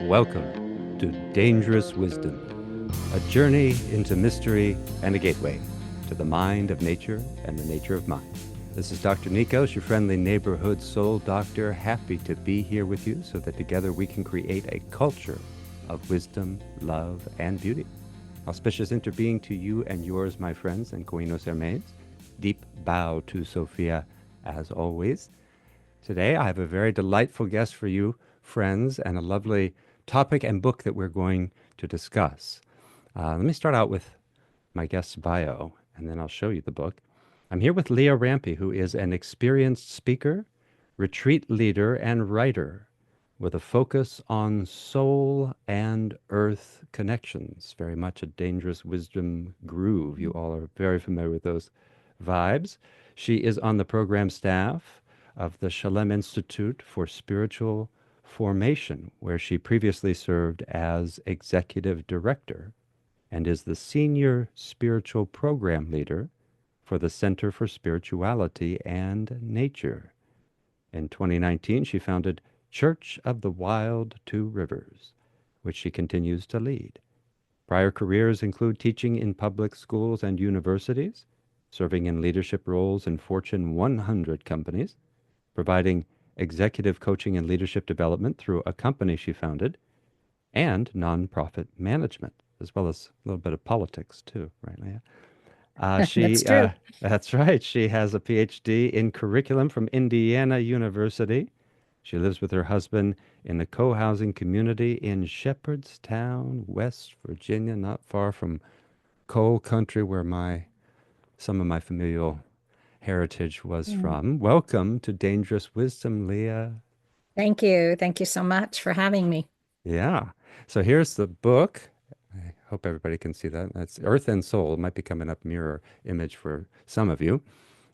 Welcome to Dangerous Wisdom, a journey into mystery and a gateway to the mind of nature and the nature of mind. This is Dr. Nikos, your friendly neighborhood soul doctor, happy to be here with you so that together we can create a culture of wisdom, love, and beauty. Auspicious interbeing to you and yours, my friends, and Koinos Hermes. Deep bow to Sophia, as always. Today, I have a very delightful guest for you, friends, and a lovely topic and book that we're going to discuss. Let me start out with my guest's bio, and then I'll show you the book. I'm here with Leah Rampy, who is an experienced speaker, retreat leader, and writer with a focus on soul and earth connections. Very much a dangerous wisdom groove. You all are very familiar with those vibes. She is on the program staff of the Shalem Institute for Spiritual Formation, where she previously served as executive director, and is the senior spiritual program leader for the Center for Spirituality and Nature. In 2019, she founded Church of the Wild Two Rivers, which she continues to lead. Prior careers include teaching in public schools and universities, serving in leadership roles in Fortune 100 companies, providing executive coaching and leadership development through a company she founded, and nonprofit management, as well as a little bit of politics too, right, Leah? That's true. That's right. She has a PhD in curriculum from Indiana University. She lives with her husband in the co-housing community in Shepherdstown, West Virginia, not far from coal country where some of my familial heritage was Mm. from. Welcome to Dangerous Wisdom, Leah. Thank you. Thank you so much for having me. Yeah. So here's the book. I hope everybody can see that. That's Earth and Soul. It might be coming up mirror image for some of you.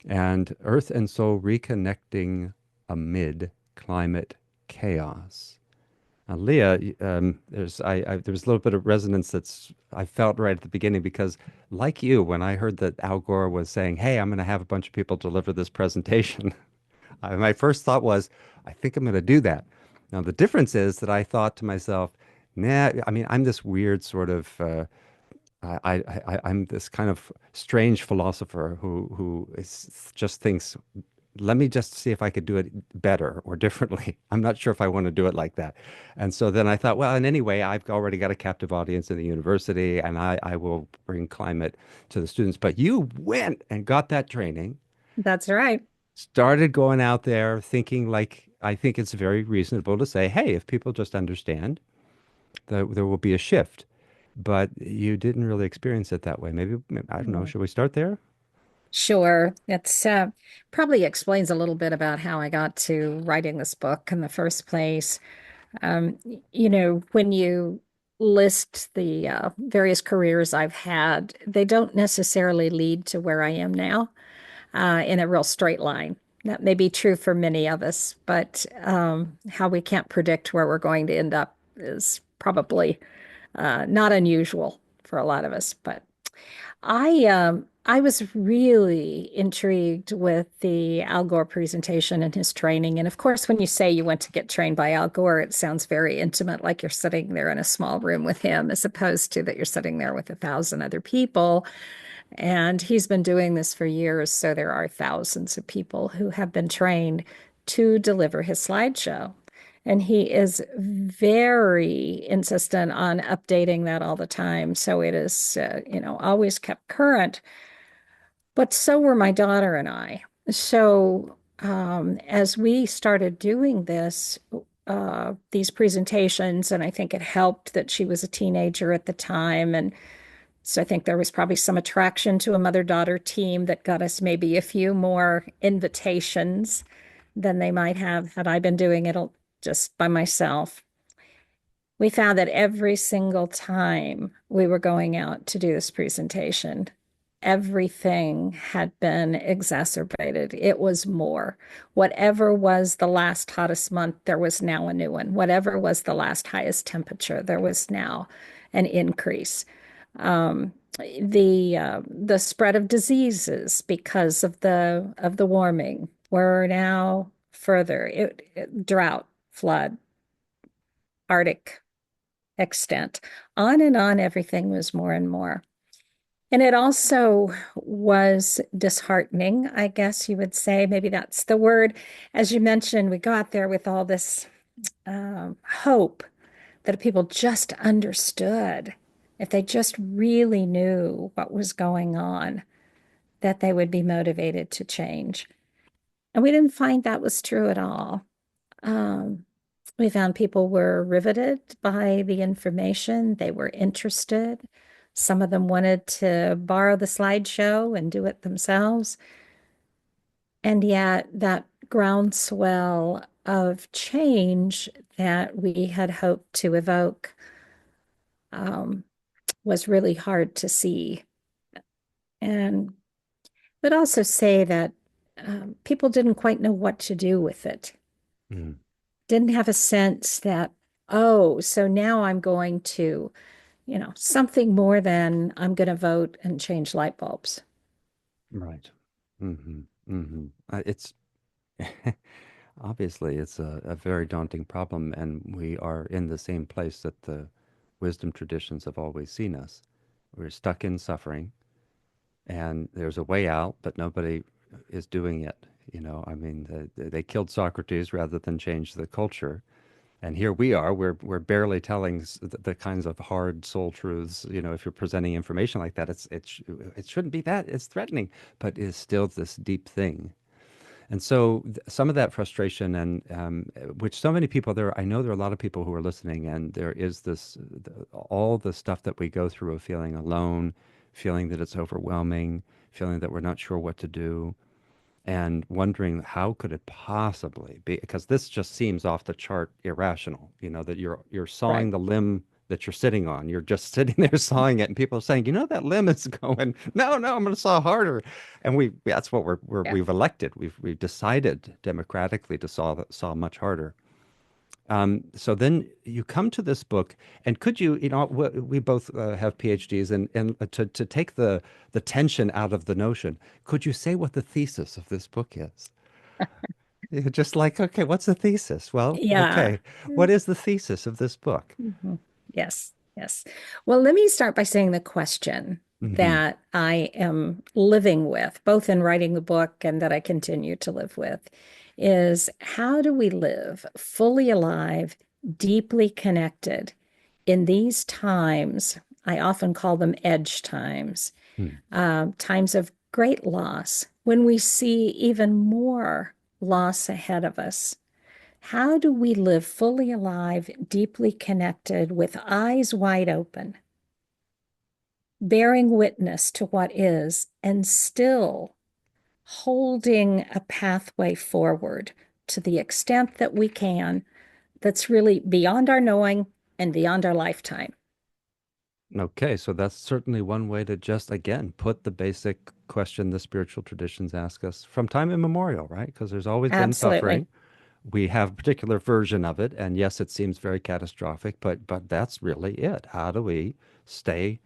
And Earth and Soul Reconnecting Amid Climate Chaos. Now, Leah, there was a little bit of resonance I felt right at the beginning because, like you, when I heard that Al Gore was saying, "Hey, I'm going to have a bunch of people deliver this presentation," my first thought was, I think I'm going to do that. Now, the difference is that I thought to myself, nah, I mean, I'm this weird sort of, I'm this kind of strange philosopher who just thinks, let me just see if I could do it better or differently. I'm not sure if I want to do it like that. And so then I thought, well, and anyway, I've already got a captive audience in the university and I will bring climate to the students. But you went and got that training, That's right. started going out there thinking like I think it's very reasonable to say, hey, if people just understand, there will be a shift. But you didn't really experience it that way. Maybe I don't know. Mm. Should we start there? Sure. It's probably explains a little bit about how I got to writing this book in the first place. When you list the various careers I've had, they don't necessarily lead to where I am now in a real straight line. That may be true for many of us, but how we can't predict where we're going to end up is probably not unusual for a lot of us. But I was really intrigued with the Al Gore presentation and his training. And of course, when you say you went to get trained by Al Gore, it sounds very intimate, like you're sitting there in a small room with him, as opposed to that you're sitting there with 1,000 other people. And he's been doing this for years, so there are thousands of people who have been trained to deliver his slideshow. And he is very insistent on updating that all the time. So it is, always kept current. But so were my daughter and I. So as we started doing these presentations, and I think it helped that she was a teenager at the time. And so I think there was probably some attraction to a mother-daughter team that got us maybe a few more invitations than they might have had I been doing it just by myself. We found that every single time we were going out to do this presentation, everything had been exacerbated. It was more. Whatever was the last hottest month, there was now a new one. Whatever was the last highest temperature, there was now an increase. Um, the spread of diseases because of the warming were now further. Drought, flood, Arctic extent. On and on, everything was more and more. And it also was disheartening, I guess you would say. Maybe that's the word. As you mentioned, we got there with all this hope that if people just understood, if they just really knew what was going on, that they would be motivated to change. And we didn't find that was true at all. Um, we found people were riveted by the information, they were interested. Some of them wanted to borrow the slideshow and do it themselves. And yet, that groundswell of change that we had hoped to evoke um, was really hard to see. And but also say that people didn't quite know what to do with it, Mm, didn't have a sense that, oh, so now I'm going to, something more than I'm going to vote and change light bulbs. right. Hmm. Hmm. It's obviously it's a very daunting problem, and we are in the same place that the wisdom traditions have always seen us. We're stuck in suffering, and there's a way out, but nobody is doing it. I mean, they killed Socrates rather than change the culture. And here we are, we're barely telling the kinds of hard soul truths. If you're presenting information like that, it shouldn't be that. It's threatening, but it's still this deep thing. And so some of that frustration, and which so many people there, I know there are a lot of people who are listening, and there is all the stuff that we go through of feeling alone, feeling that it's overwhelming, feeling that we're not sure what to do, and wondering how could it possibly be, because this just seems off the chart irrational, that you're sawing Right. the limb that you're sitting on. You're just sitting there sawing it, and people are saying, that limb is going, no, no, I'm going to saw harder. And that's what Yeah. we've elected. We've decided democratically to saw much harder. So then you come to this book, and could you, we both have PhDs, and to take the tension out of the notion, could you say what the thesis of this book is? You're just like, okay, what's the thesis? Well, Yeah. okay, what is the thesis of this book? Mhm. Yes. Yes. Well, let me start by saying the question Hmm. that I am living with, both in writing the book and that I continue to live with, is how do we live fully alive, deeply connected in these times? I often call them edge times, times of great loss, when we see even more loss ahead of us. How do we live fully alive, deeply connected, with eyes wide open, bearing witness to what is, and still holding a pathway forward to the extent that we can, that's really beyond our knowing and beyond our lifetime? Okay, so that's certainly one way to just, again, put the basic question the spiritual traditions ask us from time immemorial, right? Because there's always been Absolutely. suffering. We have a particular version of it, and yes, it seems very catastrophic, but that's really it. How do we stay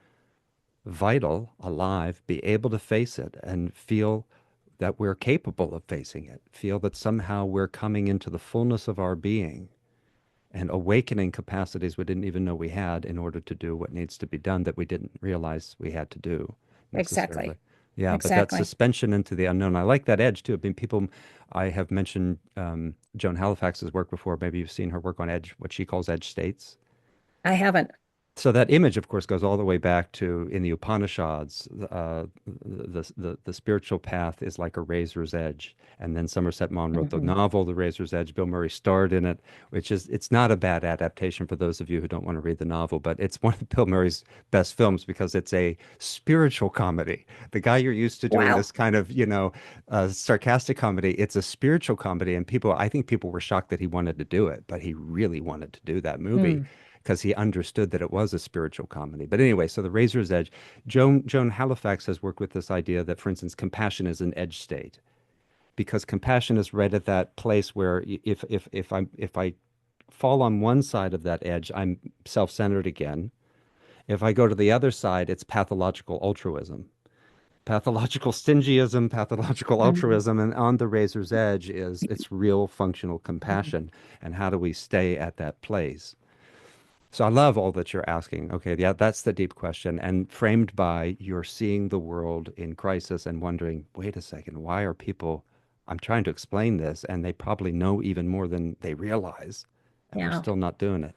vital, alive, be able to face it, and feel that we're capable of facing it, feel that somehow we're coming into the fullness of our being and awakening capacities we didn't even know we had in order to do what needs to be done that we didn't realize we had to do necessarily. Exactly. Yeah, but that Exactly. suspension into the unknown, I like that edge too. I mean, I have mentioned Joan Halifax's work before. Maybe you've seen her work on edge, what she calls edge states. I haven't. So that image, of course, goes all the way back to in the Upanishads. The spiritual path is like a razor's edge, and then Somerset Maugham wrote the Mhm. novel *The Razor's Edge*. Bill Murray starred in it, it's not a bad adaptation for those of you who don't want to read the novel, but it's one of Bill Murray's best films because it's a spiritual comedy. The guy you're used to doing Wow. this kind of sarcastic comedy, it's a spiritual comedy, and I think people were shocked that he wanted to do it, but he really wanted to do that movie Mm. because he understood that it was a spiritual comedy. But anyway, so the razor's edge. Joan Halifax has worked with this idea that, for instance, compassion is an edge state because compassion is right at that place where if I fall on one side of that edge, I'm self-centered again. If I go to the other side, it's pathological altruism. Pathological stingyism, pathological Mhm. altruism, and on the razor's edge is it's real functional compassion. And how do we stay at that place? So I love all that you're asking. Okay, yeah, that's the deep question, and framed by you're seeing the world in crisis and wondering, wait a second, why are people? I'm trying to explain this, and they probably know even more than they realize, and we're Yeah. still not doing it.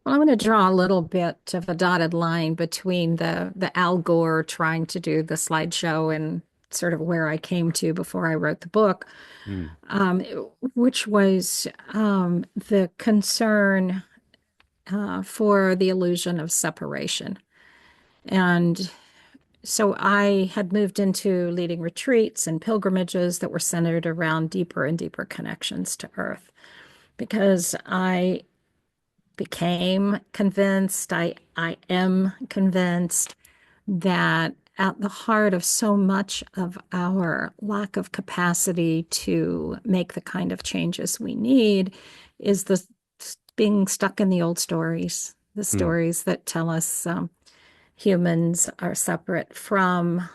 Well, I'm going to draw a little bit of a dotted line between the Al Gore trying to do the slideshow and sort of where I came to before I wrote the book, Mm, um, which was the concern for the illusion of separation. And so I had moved into leading retreats and pilgrimages that were centered around deeper and deeper connections to Earth because I became convinced, I am convinced that at the heart of so much of our lack of capacity to make the kind of changes we need is the being stuck in the old stories, the mm. stories that tell us humans are separate from,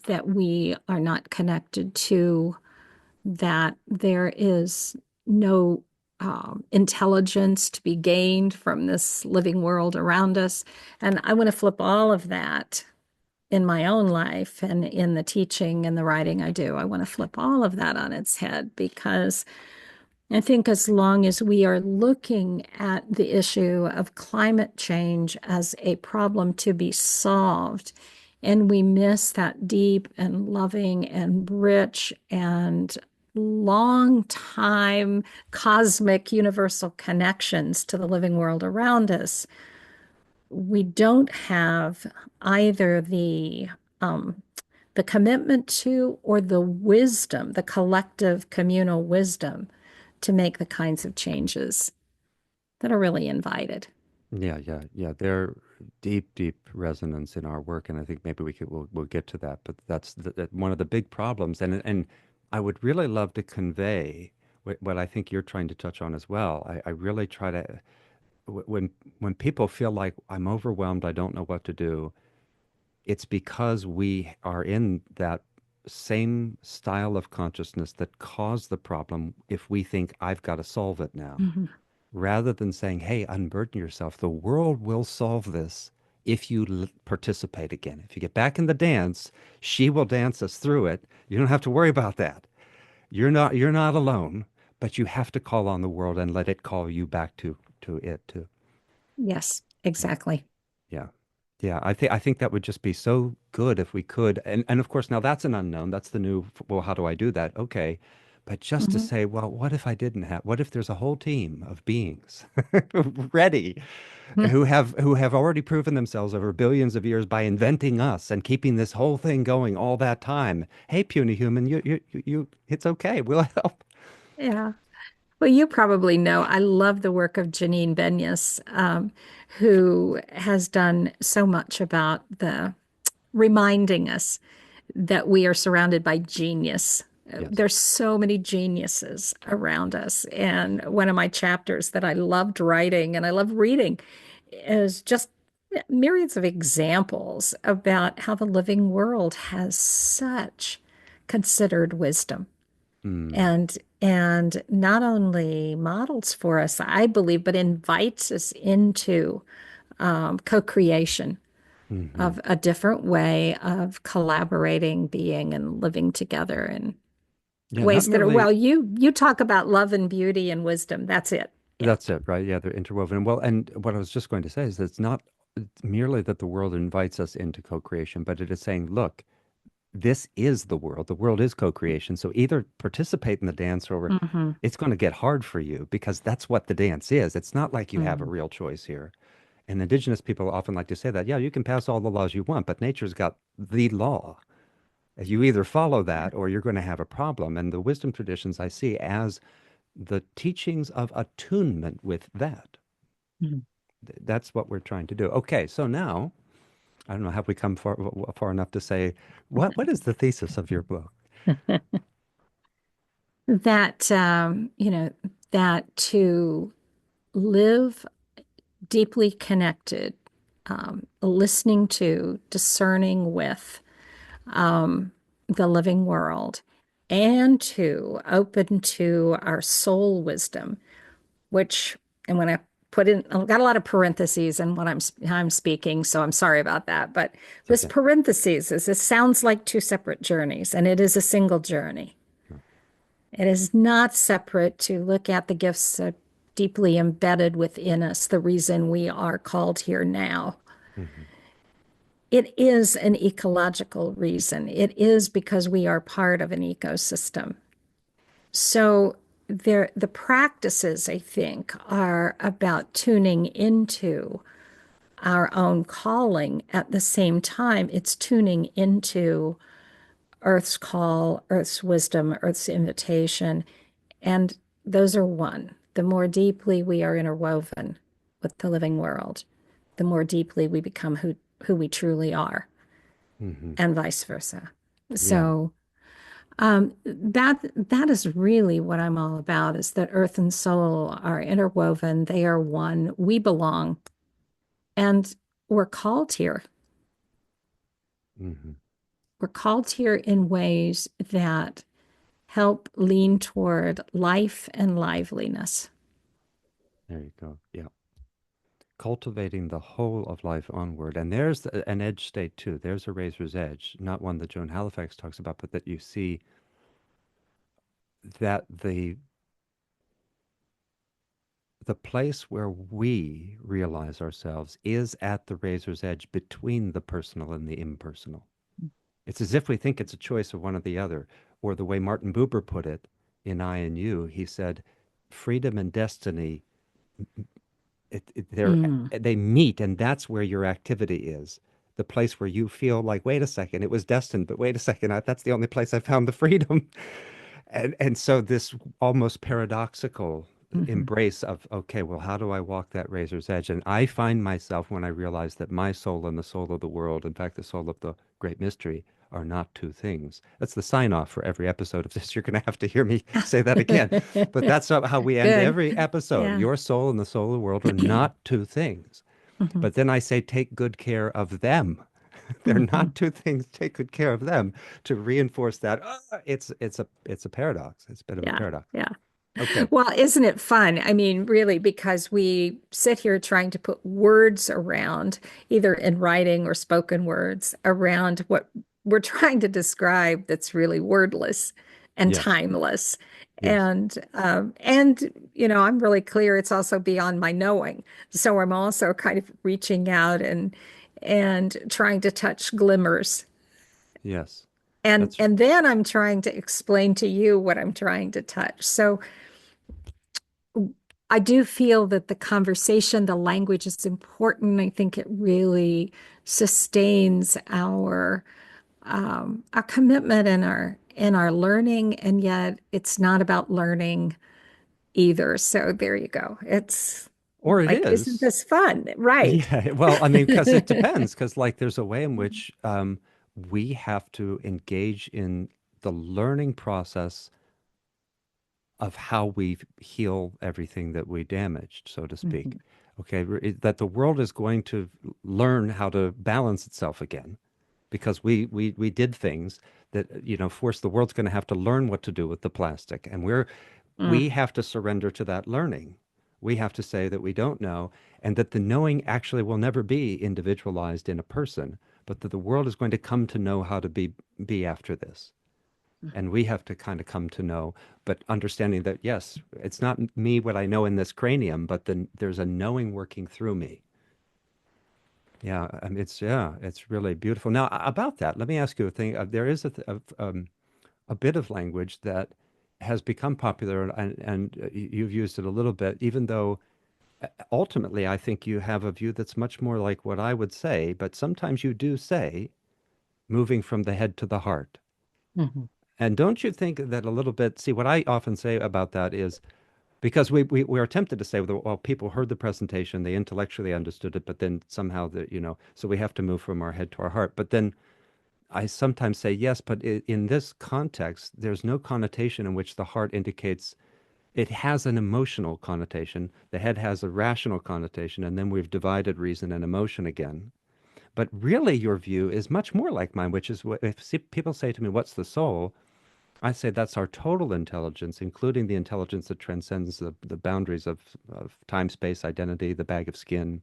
that we are not connected to, that there is no intelligence to be gained from this living world around us. And I want to flip all of that in my own life and in the teaching and the writing I do. I want to flip all of that on its head because I think as long as we are looking at the issue of climate change as a problem to be solved, and we miss that deep and loving and rich and long time cosmic universal connections to the living world around us, we don't have either um, the commitment to or the wisdom, the collective communal wisdom to make the kinds of changes that are really invited. Yeah, yeah, yeah. They're deep, deep resonance in our work, and I think maybe we'll get to that. But that's one of the big problems, and I would really love to convey what I think you're trying to touch on as well. I really try to when people feel like I'm overwhelmed, I don't know what to do. It's because we are in that same style of consciousness that caused the problem. If we think I've got to solve it now, Mhm. rather than saying, hey, unburden yourself. The world will solve this if you participate again. If you get back in the dance, she will dance us through it. You don't have to worry about that. You're not alone, but you have to call on the world and let it call you back to it too. Yes, Yeah. exactly. Yeah. Yeah, I think that would just be so good if we could. And of course now that's an unknown. That's the new, well, how do I do that? Okay. But just to Mhm. say, well, what if I didn't have, what if there's a whole team of beings ready who have already proven themselves over billions of years by inventing us and keeping this whole thing going all that time. Hey, puny human, it's okay. We'll help. Yeah. Well, you probably know I love the work of Janine Benyus, who has done so much about the reminding us that we are surrounded by genius. Yes. There's so many geniuses around us. And one of my chapters that I loved writing and I love reading is just myriads of examples about how the living world has such considered wisdom Mm, and not only models for us, I believe, but invites us into co-creation hmm. of a different way of collaborating, being, and living together in Yeah, not ways that are, merely. well, you talk about love and beauty and wisdom. That's it. Yeah. That's it, right? Yeah, they're interwoven. Well, and what I was just going to say is that it's not merely that the world invites us into co-creation, but it is saying, look, this is the world. The world is co-creation. So either participate in the dance or Hmm. it's going to get hard for you because that's what the dance is. It's not like you have a real choice here. And indigenous people often like to say that, yeah, you can pass all the laws you want, but nature's got the law. You either follow that or you're going to have a problem. And the wisdom traditions I see as the teachings of attunement with that. That's what we're trying to do. Okay, so now I don't know, have we come far enough to say what is the thesis of your book? That, that to live deeply connected, listening to, discerning with the living world, and to open to our soul wisdom, which, and when I put in, I've got a lot of parentheses in what I'm speaking, so I'm sorry about that. But It's this okay. parentheses is this sounds like two separate journeys, and it is a single journey. Sure. It is not separate to look at the gifts deeply embedded within us, the reason we are called here now. Hmm. It is an ecological reason. It is because we are part of an ecosystem. So the practices, I think, are about tuning into our own calling. At the same time, it's tuning into Earth's call, Earth's wisdom, Earth's invitation. And those are one. The more deeply we are interwoven with the living world, the more deeply we become who we truly are, Hmm. and vice versa. Yeah. So that is really what I'm all about, is that earth and soul are interwoven. They are one. We belong, and we're called here. Hmm. We're called here in ways that help lean toward life and liveliness. There you go. Yeah. Cultivating the whole of life onward. And there's an edge state too. There's a razor's edge, not one that Joan Halifax talks about, but that you see that the place where we realize ourselves is at the razor's edge between the personal and the impersonal. It's as if we think it's a choice of one or the other. Or the way Martin Buber put it in I and You, he said, freedom and destiny, Mm. they meet, and that's where your activity is. The place where you feel like, wait a second, it was destined, but wait a second, that's the only place I found the freedom. And so this almost paradoxical Hmm. embrace of, okay, well, how do I walk that razor's edge? And I find myself, when I realize that my soul and the soul of the world, in fact, the soul of the great mystery, are not two things. That's the sign off for every episode of this. You're going to have to hear me say that again. But that's not how we end Good. every episode. Yeah. Your soul and the soul of the world are not two things. Hmm. But then I say, take good care of them. They're Hmm. not two things. Take good care of them to reinforce that. It's a paradox. It's a bit of a Yeah. paradox. Yeah. Okay. Well, isn't it fun? I mean, really, because we sit here trying to put words around, either in writing or spoken words, around what we're trying to describe that's really wordless and Yes. timeless. Yes. I'm really clear it's also beyond my knowing. So I'm also kind of reaching out and trying to touch glimmers. Yes. And That's and then I'm trying to explain to you what I'm trying to touch. So I do feel that the conversation, the language is important. I think it really sustains our commitment and our learning, and yet it's not about learning either. So there you go. It's or it like, isn't is. this fun? Right. Yeah. Well, I mean, because it depends. Because like, there's a way in which we have to engage in the learning process of how we heal everything that we damaged, so to speak. Mhm. Okay, that the world is going to learn how to balance itself again, because we did things that force the world's going to have to learn what to do with the plastic, and we Mm. have to surrender to that learning. We have to say that we don't know, and that the knowing actually will never be individualized in a person, but that the world is going to come to know how to be after this. And we have to kind of come to know, but understanding that, yes, it's not me, what I know in this cranium, but then there's a knowing working through me. Yeah, it's really beautiful. Now, about that, let me ask you a thing. There is a bit of language that has become popular, and you've used it a little bit, even though ultimately I think you have a view that's much more like what I would say, but sometimes you do say moving from the head to the heart. Mhm. And don't you think that a little bit, see, what I often say about that is, because we're tempted to say, well, people heard the presentation, they intellectually understood it, but then somehow so we have to move from our head to our heart. But then I sometimes say, yes, but in this context, there's no connotation in which the heart indicates, it has an emotional connotation. The head has a rational connotation, and then we've divided reason and emotion again. But really, your view is much more like mine, which is what if people say to me, what's the soul? I say that's our total intelligence, including the intelligence that transcends the boundaries of time, space, identity, the bag of skin.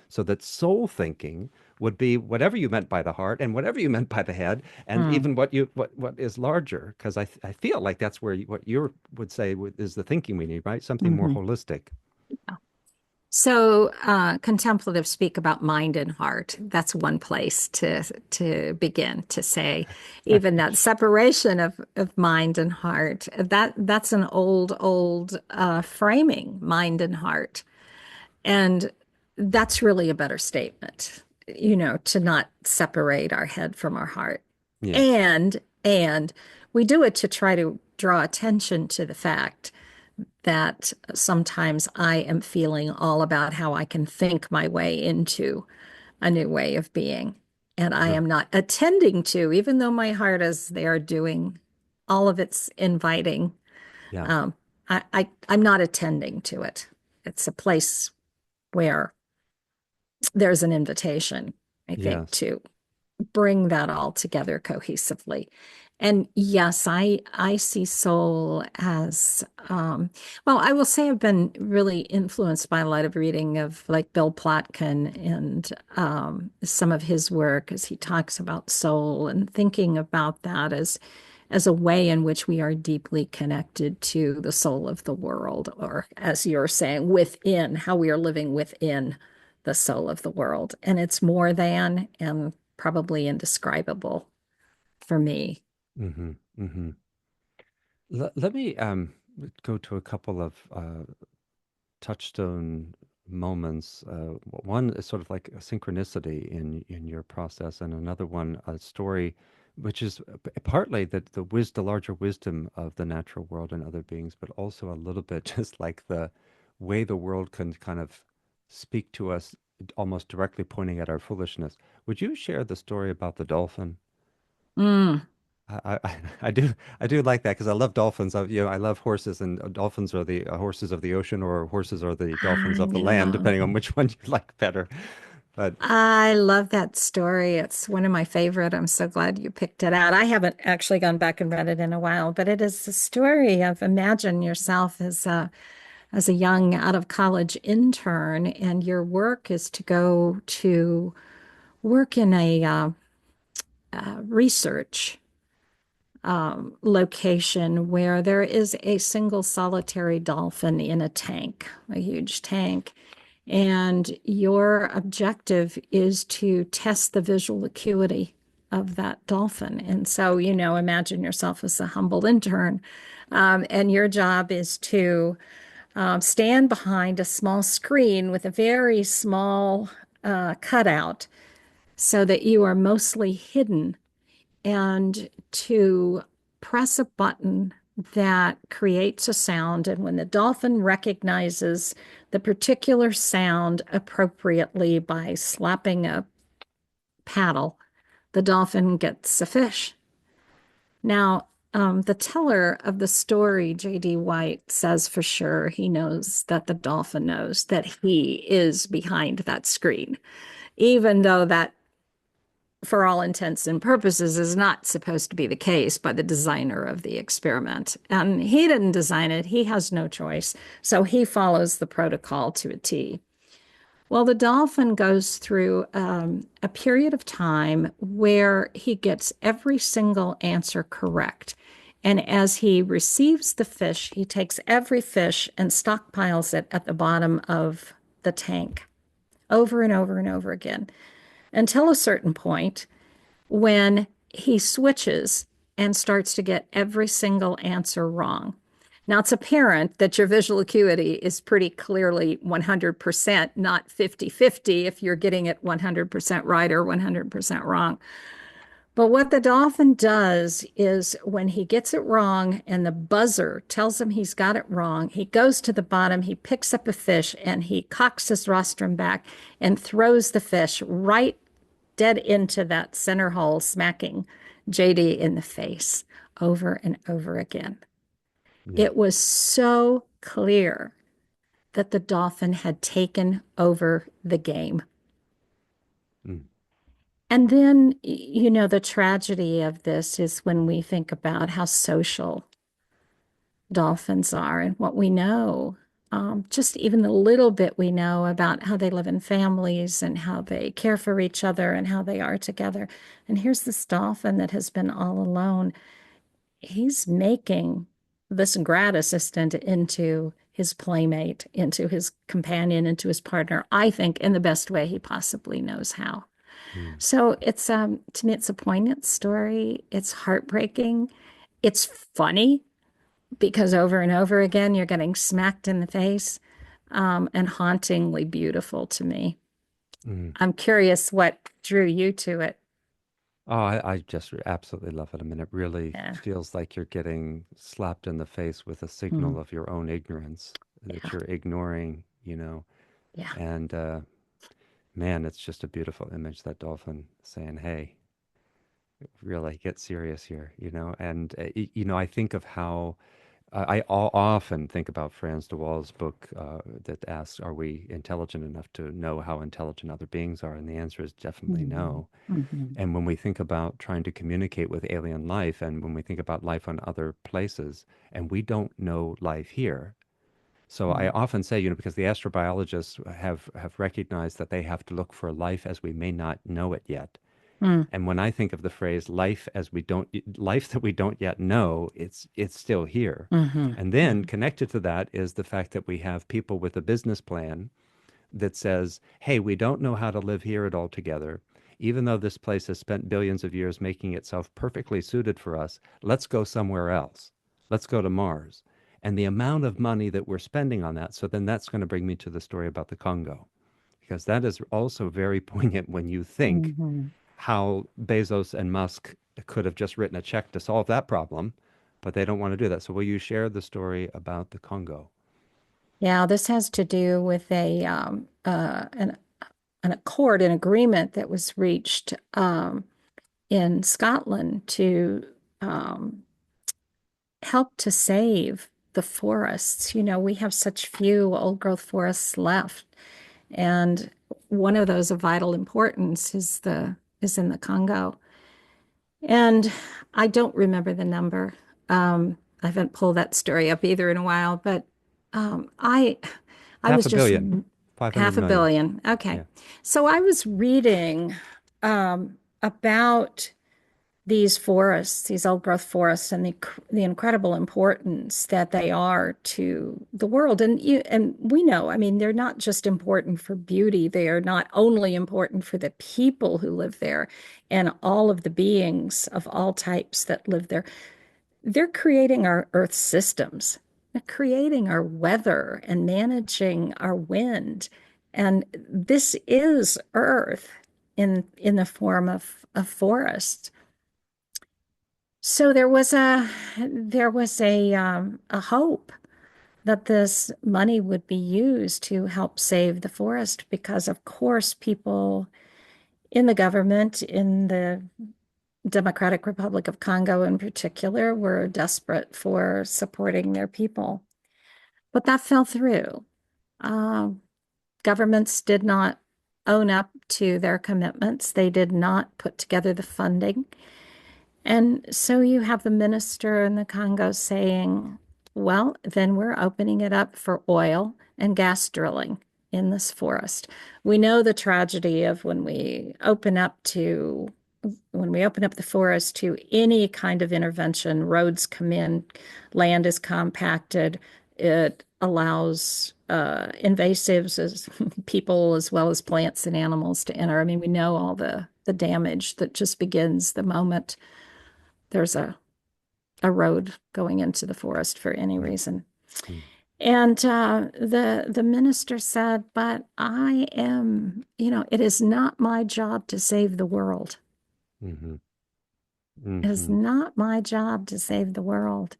So that soul thinking would be whatever you meant by the heart and whatever you meant by the head, and Mm, even what is larger. Because I feel like that's where what you would say is the thinking we need, right? Something more mhm. holistic. So, contemplatives speak about mind and heart. That's one place to begin to say, even that separation of mind and heart. That's an old framing, mind and heart, and that's really a better statement. To not separate our head from our heart, Yes. and we do it to try to draw attention to the fact that sometimes I am feeling all about how I can think my way into a new way of being. And I Right. am not attending to, even though my heart is there doing all of its inviting, Yeah. um, I'm not attending to it. It's a place where there's an invitation, I think, Yes. to bring that all together cohesively. And yes, I see soul as well, I will say I've been really influenced by a lot of reading of like Bill Plotkin and some of his work as he talks about soul and thinking about that as a way in which we are deeply connected to the soul of the world, or as you're saying, within, how we are living within the soul of the world. And it's more than and probably indescribable for me. Mm-hmm. Mm-hmm. Let me go to a couple of touchstone moments. One is sort of like a synchronicity in your process, and another one, a story, which is partly the larger wisdom of the natural world and other beings, but also a little bit just like the way the world can kind of speak to us, almost directly pointing at our foolishness. Would you share the story about the dolphin? Mm. I do like that because I love dolphins. I love horses, and dolphins are the horses of the ocean, or horses are the dolphins I of the land, know. depending on which one you like better. But I love that story. It's one of my favorite. I'm so glad you picked it out. I haven't actually gone back and read it in a while, but it is the story of imagine yourself as a young out of college intern, and your work is to go to work in a research location where there is a single solitary dolphin in a tank, a huge tank. And your objective is to test the visual acuity of that dolphin. And so, imagine yourself as a humble intern. And your job is to stand behind a small screen with a very small cutout so that you are mostly hidden and to press a button that creates a sound. And when the dolphin recognizes the particular sound appropriately by slapping a paddle, the dolphin gets a fish. Now, the teller of the story, J.D. White, says for sure he knows that the dolphin knows that he is behind that screen, even though that for all intents and purposes, is not supposed to be the case by the designer of the experiment. And he didn't design it, he has no choice. So he follows the protocol to a T. Well, the dolphin goes through a period of time where he gets every single answer correct. And as he receives the fish, he takes every fish and stockpiles it at the bottom of the tank over and over and over again until a certain point when he switches and starts to get every single answer wrong. Now, it's apparent that your visual acuity is pretty clearly 100%, not 50-50 if you're getting it 100% right or 100% wrong. But what the dolphin does is when he gets it wrong and the buzzer tells him he's got it wrong, he goes to the bottom, he picks up a fish, and he cocks his rostrum back and throws the fish right dead into that center hole, smacking JD in the face over and over again. yeah. It was so clear that the dolphin had taken over the game. Mm. And then, the tragedy of this is when we think about how social dolphins are and what we know. Just even the little bit we know about how they live in families and how they care for each other and how they are together. And here's this dolphin that has been all alone. He's making this grad assistant into his playmate, into his companion, into his partner, I think, in the best way he possibly knows how. Mm, So it's to me, it's a poignant story. It's heartbreaking. It's funny because over and over again you're getting smacked in the face, and hauntingly beautiful to me. mm. I'm curious what drew you to it. Oh, I just absolutely love it. I mean, it really Yeah. feels like you're getting slapped in the face with a Mm. signal of your own ignorance that Yeah. you're ignoring, Yeah. and man, it's just a beautiful image, that dolphin saying, "Hey, really get serious here." And I think of how often think about Frans de Waal's book that asks, "Are we intelligent enough to know how intelligent other beings are?" And the answer is definitely Mhm. no. Mhm. And when we think about trying to communicate with alien life, and when we think about life on other places, and we don't know life here. So I Mm. often say, because the astrobiologists have recognized that they have to look for life as we may not know it yet. Mm. And when I think of the phrase life that we don't yet know, it's still here. Mhm. And then Mhm. connected to that is the fact that we have people with a business plan that says, hey, we don't know how to live here at all together. Even though this place has spent billions of years making itself perfectly suited for us, let's go somewhere else. Let's go to Mars. And the amount of money that we're spending on that. So then that's going to bring me to the story about the Congo, because that is also very poignant when you think Mhm. how Bezos and Musk could have just written a check to solve that problem, but they don't want to do that. So will you share the story about the Congo? Yeah, this has to do with an accord, an agreement that was reached in Scotland to um, help to save the forests. We have such few old growth forests left, and one of those of vital importance is in the Congo. And I don't remember the number. I haven't pulled that story up either in a while, but I Half was a just billion, 500 half a million. billion. Okay. Yeah. So I was reading about these forests, these old growth forests, and the incredible importance that they are to the world. And we know, I mean, they're not just important for beauty, they are not only important for the people who live there and all of the beings of all types that live there. They're creating our earth systems. They're creating our weather and managing our wind. And this is earth in the form of forest. So there was a hope that this money would be used to help save the forest because, of course, people in the government, in the Democratic Republic of Congo in particular, were desperate for supporting their people. But that fell through. Uh, Governments did not own up to their commitments. They did not put together the funding. And so you have the minister in the Congo saying, well, then we're opening it up for oil and gas drilling in this forest. We know the tragedy of when we open up the forest to any kind of intervention, roads come in, land is compacted, it allows invasives as people as well as plants and animals to enter. I mean, we know all the damage that just begins the moment there's a road going into the forest for any Mm, reason. mm, And the minister said, "But it is not my job to save the world. mhm, It is mhm, not my job to save the world."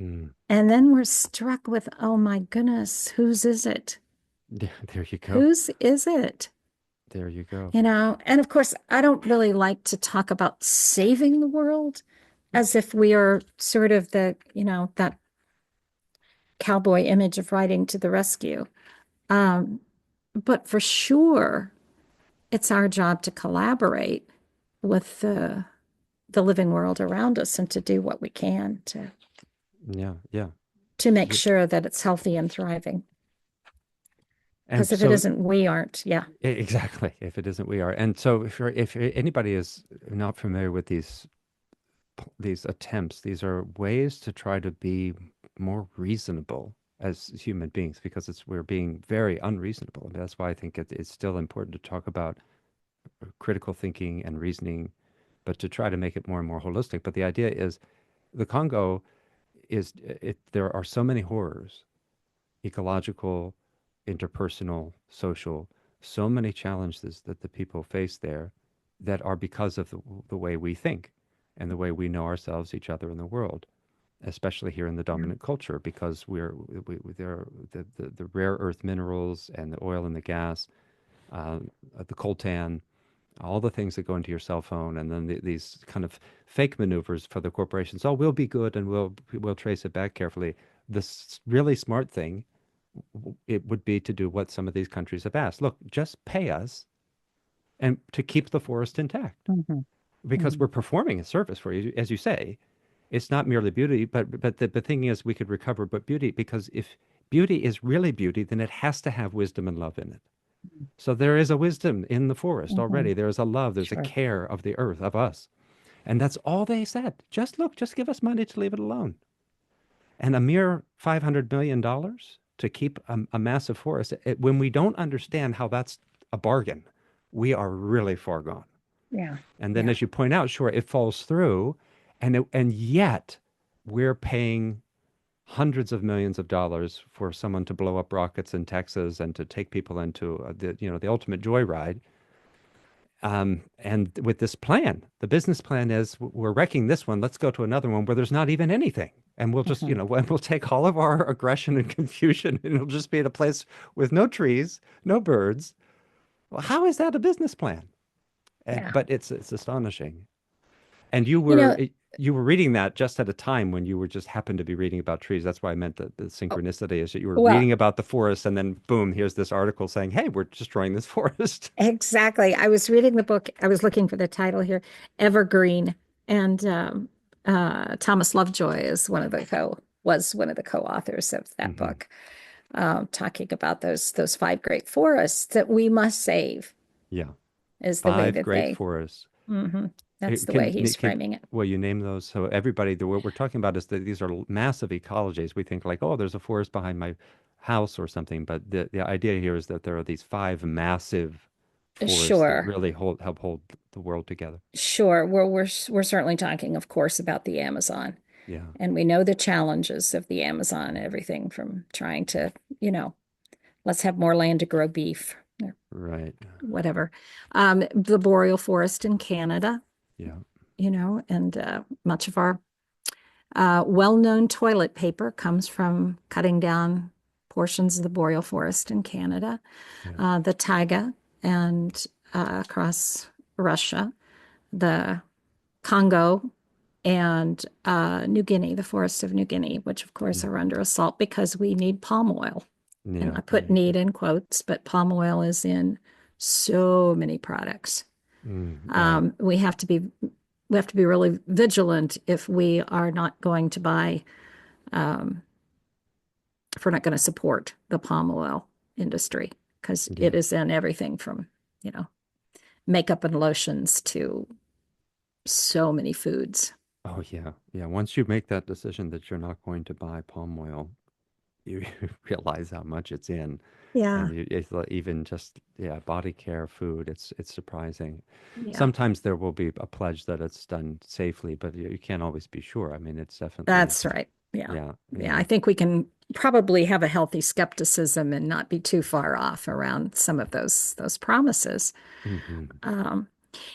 mm. And then we're struck with, oh my goodness, whose is it? Yeah, there you go. Whose is it? There you go. And of course, I don't really like to talk about saving the world as if we are sort of that cowboy image of riding to the rescue. Um, but for sure, it's our job to collaborate with the living world around us and to do what we can Yeah, yeah. to make Y- sure that it's healthy and thriving. And Because if it so isn't, we aren't. Yeah. exactly, if it isn't, we are. And so if anybody is not familiar with these attempts, these are ways to try to be more reasonable as human beings because we're being very unreasonable. And that's why I think it's still important to talk about critical thinking and reasoning, but to try to make it more and more holistic. But the idea is the Congo there are so many horrors, ecological, interpersonal, social, so many challenges that the people face there that are because of the way we think and the way we know ourselves, each other, and the world, especially here in the dominant culture, because there are the rare earth minerals and the oil and the gas, uh, the coltan, all the things that go into your cell phone, and then these kind of fake maneuvers for the corporations. Oh, we'll be good, and we'll trace it back carefully. Really smart thing, it would be to do what some of these countries have asked. Look, just pay us and to keep the forest intact, Mhm. because Mhm. we're performing a service for you, as you say. It's not merely beauty, but the thing is, we could recover, but beauty, because if beauty is really beauty, then it has to have wisdom and love in it. So there is a wisdom in the forest already. Mhm. There is a love. There's a Sure. care of the earth, of us. And that's all they said. Just look, just give us money to leave it alone. And a mere $500 million to keep a massive forest, when we don't understand how that's a bargain, we are really far gone. Yeah. And then, Yeah. as you point out, sure, it falls through, and yet we're paying hundreds of millions of dollars for someone to blow up rockets in Texas and to take people into the ultimate joyride. And with this plan, the business plan is we're wrecking this one. Let's go to another one where there's not even anything. And we'll just, Mhm. we'll take all of our aggression and confusion and it'll just be in a place with no trees, no birds. Well, how is that a business plan? Yeah. But it's astonishing. And you You were know, you were reading that just at a time when you were just happened to be reading about trees. That's why I meant the oh, synchronicity is that you were well, reading about the forest and then boom, here's this article saying, "Hey, we're destroying this forest." exactly. I was reading the book. I was looking for the title here, Evergreen, and Thomas Lovejoy is one of the co was one of the co-authors of that Hmm. book, talking about those five great forests that we must save Yeah. is the way Five that great they. forests. That's the way Can he's can framing it. well, you name those so everybody what we're talking about is that these are massive ecologies. We think like, oh, there's a forest behind my house or something, but the idea here is that there are these five massive forests that Sure. really help hold the world together. Sure. Well, we're certainly talking, of course, about the Amazon. Yeah, And we know the challenges of the Amazon, everything from trying to, you know, let's have more land to grow beef, or right. whatever. The boreal forest in Canada, Yeah, and much of our well-known toilet paper comes from cutting down portions of the boreal forest in Canada, yeah, the taiga, and across Russia, the Congo, and New Guinea, the forests of New Guinea, which of course mm, are under assault because we need palm oil. And yeah, I put right. need in quotes, but palm oil is in so many products. Yeah. We have to be really vigilant if we are not going to buy, if we're not going to support the palm oil industry, because it Yeah. is in everything from, you know, makeup and lotions to so many foods. Oh, yeah. Yeah. Once you make that decision that you're not going to buy palm oil, you realize how much it's in. And Yeah, even just, yeah, body care, food, it's surprising. yeah. Sometimes there will be a pledge that it's done safely, but you can't always be sure. I mean, it's definitely, That's right. Yeah. yeah, Yeah. I yeah. think we can probably have a healthy skepticism and not be too far off around some of those promises. Hmm. Um,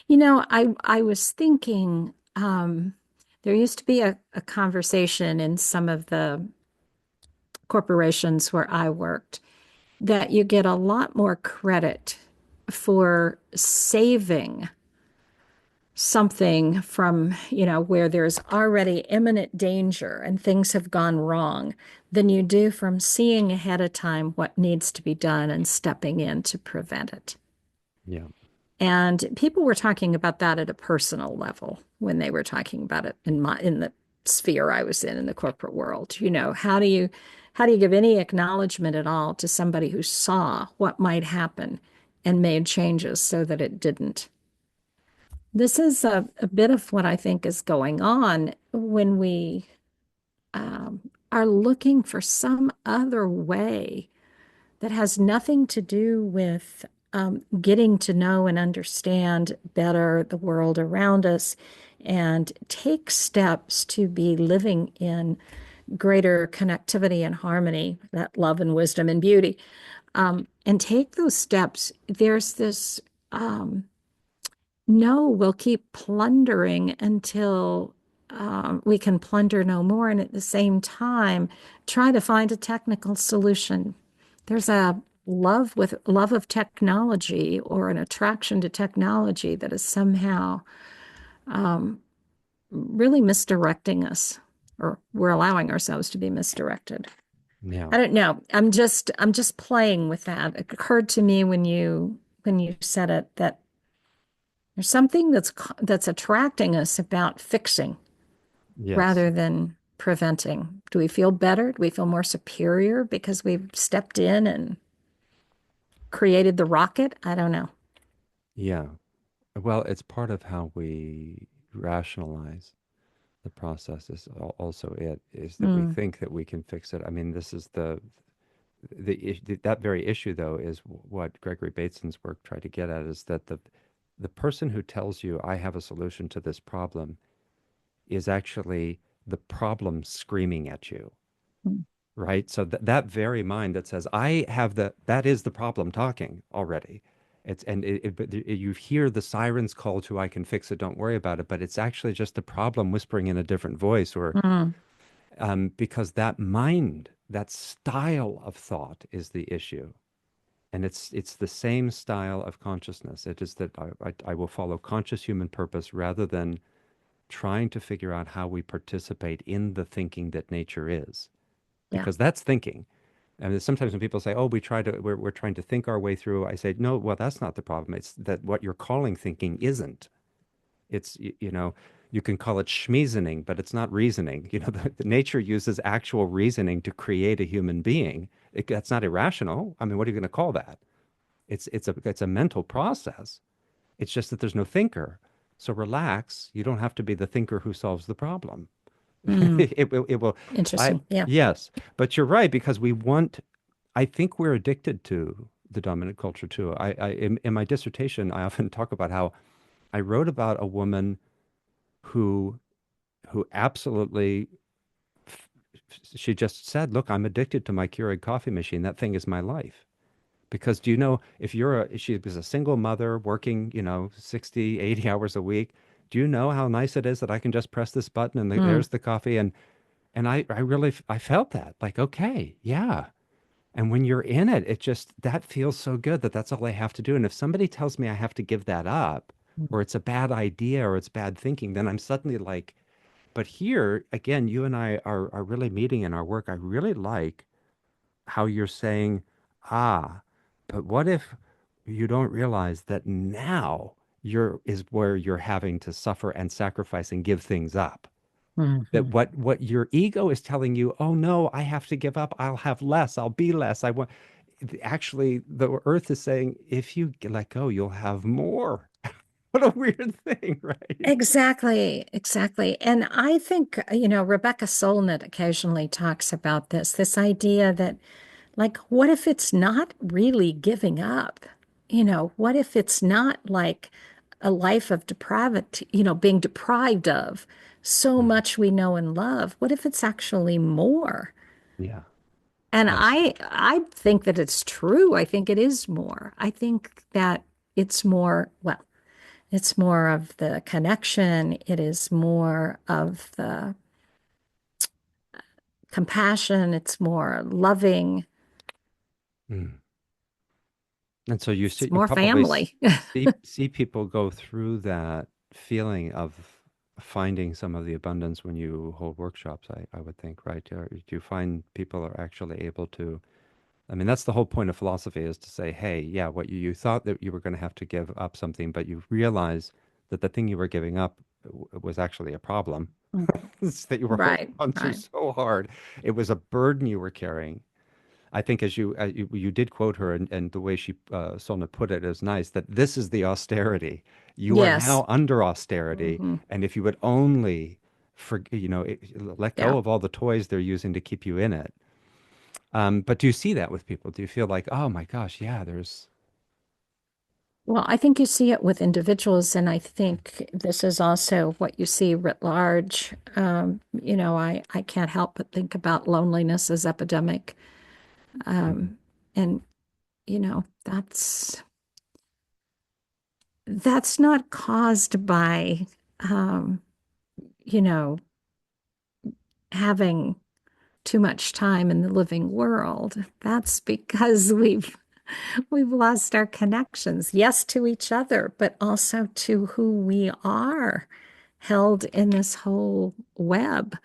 I was thinking, there used to be a conversation in some of the corporations where I worked that you get a lot more credit for saving something from, where there's already imminent danger and things have gone wrong than you do from seeing ahead of time what needs to be done and stepping in to prevent it. Yeah. And people were talking about that at a personal level when they were talking about it in the sphere I was in the corporate world. How do you give any acknowledgement at all to somebody who saw what might happen and made changes so that it didn't? This is a bit of what I think is going on when we are looking for some other way that has nothing to do with getting to know and understand better the world around us and take steps to be living in greater connectivity and harmony, that love and wisdom and beauty. And take those steps. There's this no, we'll keep plundering until we can plunder no more. And at the same time, try to find a technical solution. There's a love of technology or an attraction to technology that is somehow really misdirecting us, or we're allowing ourselves to be misdirected. Yeah. I don't know. I'm just playing with that. It occurred to me when you said it that there's something that's attracting us about fixing Yes. rather than preventing. Do we feel better? Do we feel more superior because we've stepped in and created the rocket? I don't know. Yeah. Well, it's part of how we rationalize the process is also it is that we Mm, think that we can fix it. I mean, this is that very issue though is what Gregory Bateson's work tried to get at is that the person who tells you I have a solution to this problem is actually the problem screaming at you, mm, right? So that very mind that says I have that is the problem talking already. It's and but you hear the sirens call to I can fix it, don't worry about it, but it's actually just the problem whispering in a different voice, or mm, because that mind, that style of thought is the issue. And it's the same style of consciousness. It is that I will follow conscious human purpose rather than trying to figure out how we participate in the thinking that nature is, yeah. because that's thinking. And sometimes when people say, "Oh, we're trying to think our way through," I say, "No, well, that's not the problem. It's that what you're calling thinking isn't. It's you can call it schmeasoning, but it's not reasoning. The nature uses actual reasoning to create a human being. That's not irrational. I mean, what are you going to call that? It's a mental process. It's just that there's no thinker. So relax. You don't have to be the thinker who solves the problem. Mm, It will. I interesting. Yeah. Yes, but you're right because we want. I think we're addicted to the dominant culture too. In my dissertation, I often talk about how I wrote about a woman who absolutely she just said, "Look, I'm addicted to my Keurig coffee machine. That thing is my life." Because do you know if she was a single mother working, 60, 80 hours a week, do you know how nice it is that I can just press this button and Mm, there's the coffee and I really I felt that like, okay, yeah. And when you're in it, it just that feels so good that that's all I have to do. And if somebody tells me I have to give that up or it's a bad idea or it's bad thinking, then I'm suddenly like, but here, again, you and I are really meeting in our work. I really like how you're saying, ah, but what if you don't realize that now is where you're having to suffer and sacrifice and give things up? That mhm. what your ego is telling you, oh no, I have to give up. I'll have less. I'll be less. I want. Actually, the earth is saying, if you let go, you'll have more. What a weird thing, right? Exactly, exactly. And I think, Rebecca Solnit occasionally talks about this idea that, like, what if it's not really giving up? What if it's not like a life of depravity, being deprived of so Mhm. much we know and love? What if it's actually more? Yeah. And Yes. I think that it's true. I think it is more. I think that it's more, well, it's more of the connection. It is more of the compassion. It's more loving. Mm. And so It's you more probably family. see people go through that feeling of finding some of the abundance when you hold workshops, I would think, right? Do you find people are actually able to I mean, that's the whole point of philosophy is to say, hey, yeah, what you thought that you were going to have to give up something, but you realize that the thing you were giving up was actually a problem. Mm. It's that you were holding Right, on to right. so hard. It was a burden you were carrying. I think as you did quote her, and the way she Sona put it is nice, that this is the austerity. You are Yes. now under austerity, Hmm. and if you would only let Yeah. go of all the toys they're using to keep you in it. But do you see that with people? Do you feel like, oh my gosh, yeah, there's Well, I think you see it with individuals, and I think this is also what you see writ large. I can't help but think about loneliness as epidemic. Mhm, And, that's not caused by, um, you know, having too much time in the living world. That's because we've lost our connections, yes, to each other, but also to who we are held in this whole web.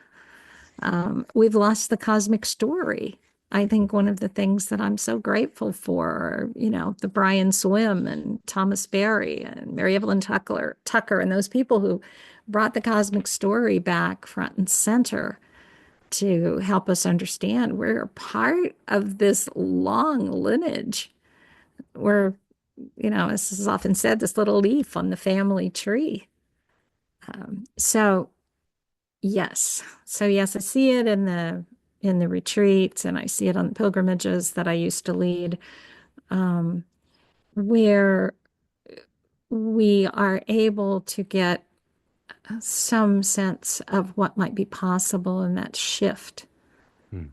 We've lost the cosmic story. I think one of the things that I'm so grateful for are, the Brian Swim and Thomas Berry and Mary Evelyn Tucker, and those people who brought the cosmic story back front and center to help us understand we're part of this long lineage. We're, as is often said, this little leaf on the family tree. So yes, I see it in the retreats, and I see it on the pilgrimages that I used to lead, um, where we are able to get some sense of what might be possible in that shift mm,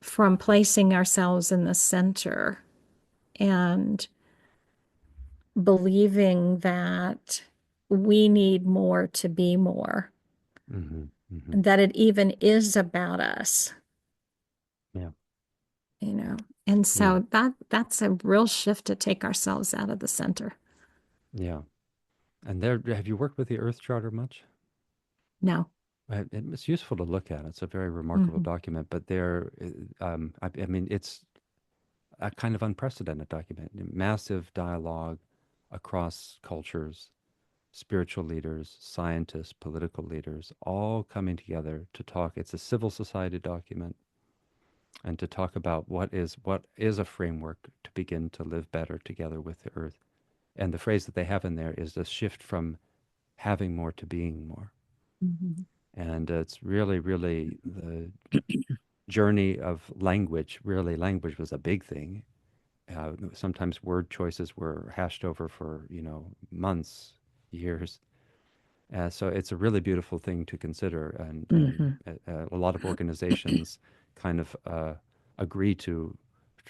from placing ourselves in the center and believing that we need more to be more, mhm, mhm. and that it even is about us, Yeah, you know. And yeah, so that's a real shift to take ourselves out of the center. yeah. And there, have you worked with the Earth Charter much? No. It's useful to look at. It's a very remarkable Hmm. document, but I mean, it's a kind of unprecedented document. Massive dialogue across cultures, spiritual leaders, scientists, political leaders, all coming together to talk. It's a civil society document, and to talk about what is a framework to begin to live better together with the earth. And the phrase that they have in there is a shift from having more to being more. Hmm. And it's really, really the journey of language. Really, language was a big thing. Sometimes word choices were hashed over for, months, years. So it's a really beautiful thing to consider, and Hmm. a lot of organizations kind of agree to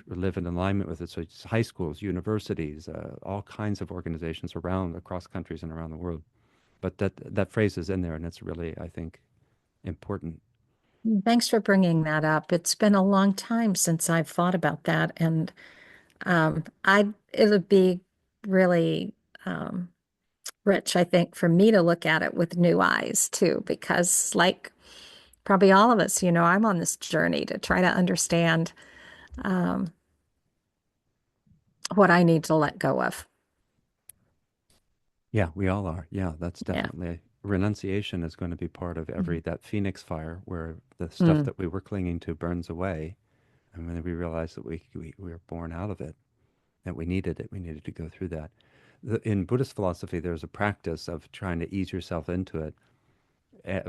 live in alignment with it. So it's high schools, universities, all kinds of organizations around across countries and around the world. But that phrase is in there, and it's really, I think, important. Thanks for bringing that up. It's been a long time since I've thought about that, and it would be really um, rich, I think, for me to look at it with new eyes too, because like probably all of us, I'm on this journey to try to understand um, what I need to let go of. Yeah, we all are. Yeah, that's Yeah. definitely renunciation is going to be part of Mm. every that phoenix fire where the stuff Mm. that we were clinging to burns away, and when we realize that we were born out of it, that we needed it, we needed to go through that. In Buddhist philosophy, there's a practice of trying to ease yourself into it.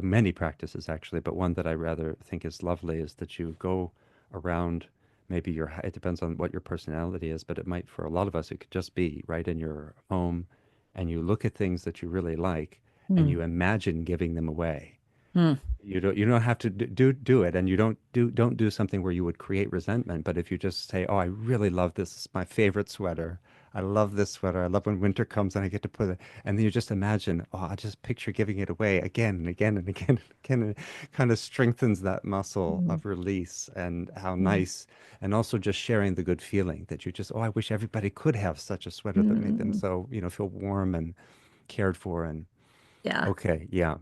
Many practices actually, but one that I rather think is lovely is that you go around maybe it depends on what your personality is, but it might, for a lot of us, it could just be right in your home, and you look at things that you really like and Mm. you imagine giving them away. Mm. You don't have to do it, and you don't do something where you would create resentment. But if you just say, "Oh, I really love this. It's my favorite sweater. I love this sweater. I love when winter comes and I get to put it." And then you just imagine, "Oh, I just picture giving it away again and again and again and again." And it kind of strengthens that muscle Mm. of release and how Mm. nice, and also just sharing the good feeling that you just, "Oh, I wish everybody could have such a sweater that made them Mm. so, feel warm and cared for." And Yeah. okay, yeah.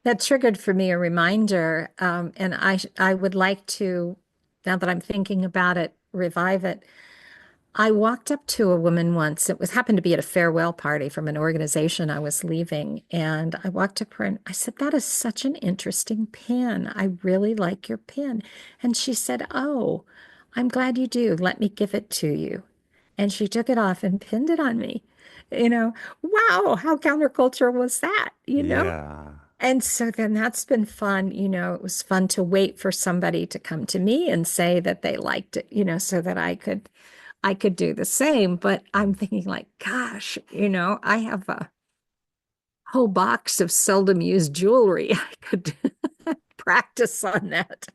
That triggered for me a reminder, and I would like to now that I'm thinking about it, revive it. I walked up to a woman once. It was happened to be at a farewell party from an organization I was leaving. And I walked up to her and I said, "That is such an interesting pin. I really like your pin." And she said, "Oh, I'm glad you do. Let me give it to you." And she took it off and pinned it on me. You know, wow, how countercultural was that, you know? Yeah. And so then that's been fun. It was fun to wait for somebody to come to me and say that they liked it, so that I could do the same. But I'm thinking like, gosh, I have a whole box of seldom used jewelry. I could practice on that.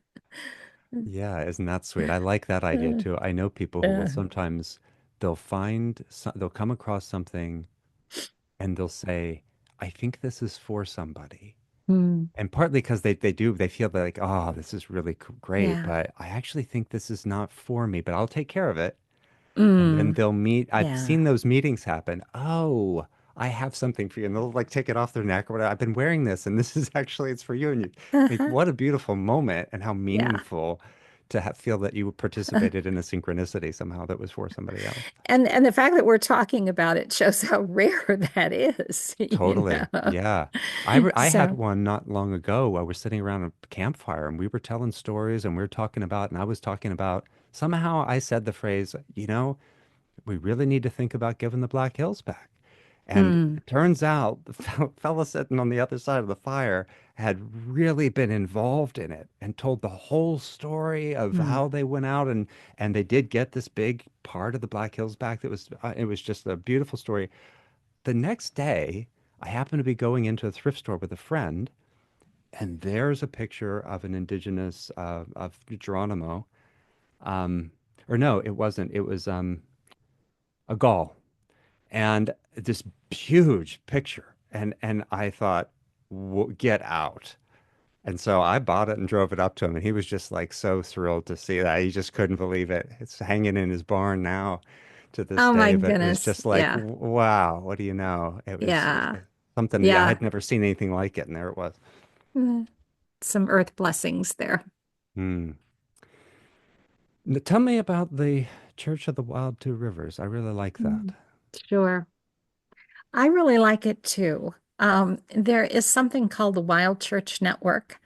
Yeah, isn't that sweet? I like that idea Uh, too. I know people who will uh, sometimes they'll come across something and they'll say, "I think this is for somebody." mm, And partly because they feel like, "Oh, this is really great, yeah. but I actually think this is not for me, but I'll take care of it." And then Mm, they'll meet. I've yeah. seen those meetings happen. Oh, I have something for you. And they'll like take it off their neck or whatever. I've been wearing this and this is actually it's for you. And you think, what a beautiful moment and how Yeah. meaningful to feel that you participated in a synchronicity somehow that was for somebody else. And the fact that we're talking about it shows how rare that is, Totally. Yeah. I had So, one not long ago where we're sitting around a campfire and we were telling stories and we were talking about, and I was talking about, somehow I said the phrase, we really need to think about giving the Black Hills back. And mm, it turns out the fella sitting on the other side of the fire had really been involved in it and told the whole story of mm, how they went out and they did get this big part of the Black Hills back. That was it was just a beautiful story. The next day, I happened to be going into a thrift store with a friend, and there's a picture of an indigenous of Geronimo. Um, or no, it wasn't. It was a gull and this huge picture. And I thought, Get out." And so I bought it and drove it up to him, and he was just like so thrilled to see that. He just couldn't believe it. It's hanging in his barn now to this oh my day, but it was goodness. just like, Yeah. Wow, what do you know? It was Yeah. something, yeah, I Yeah. had never seen anything like it, and there it was. Mm, some earth blessings there. Hmm. Tell me about the Church of the Wild Two Rivers. I really like that. Mm, sure. I really like it too. There is something called the Wild Church Network,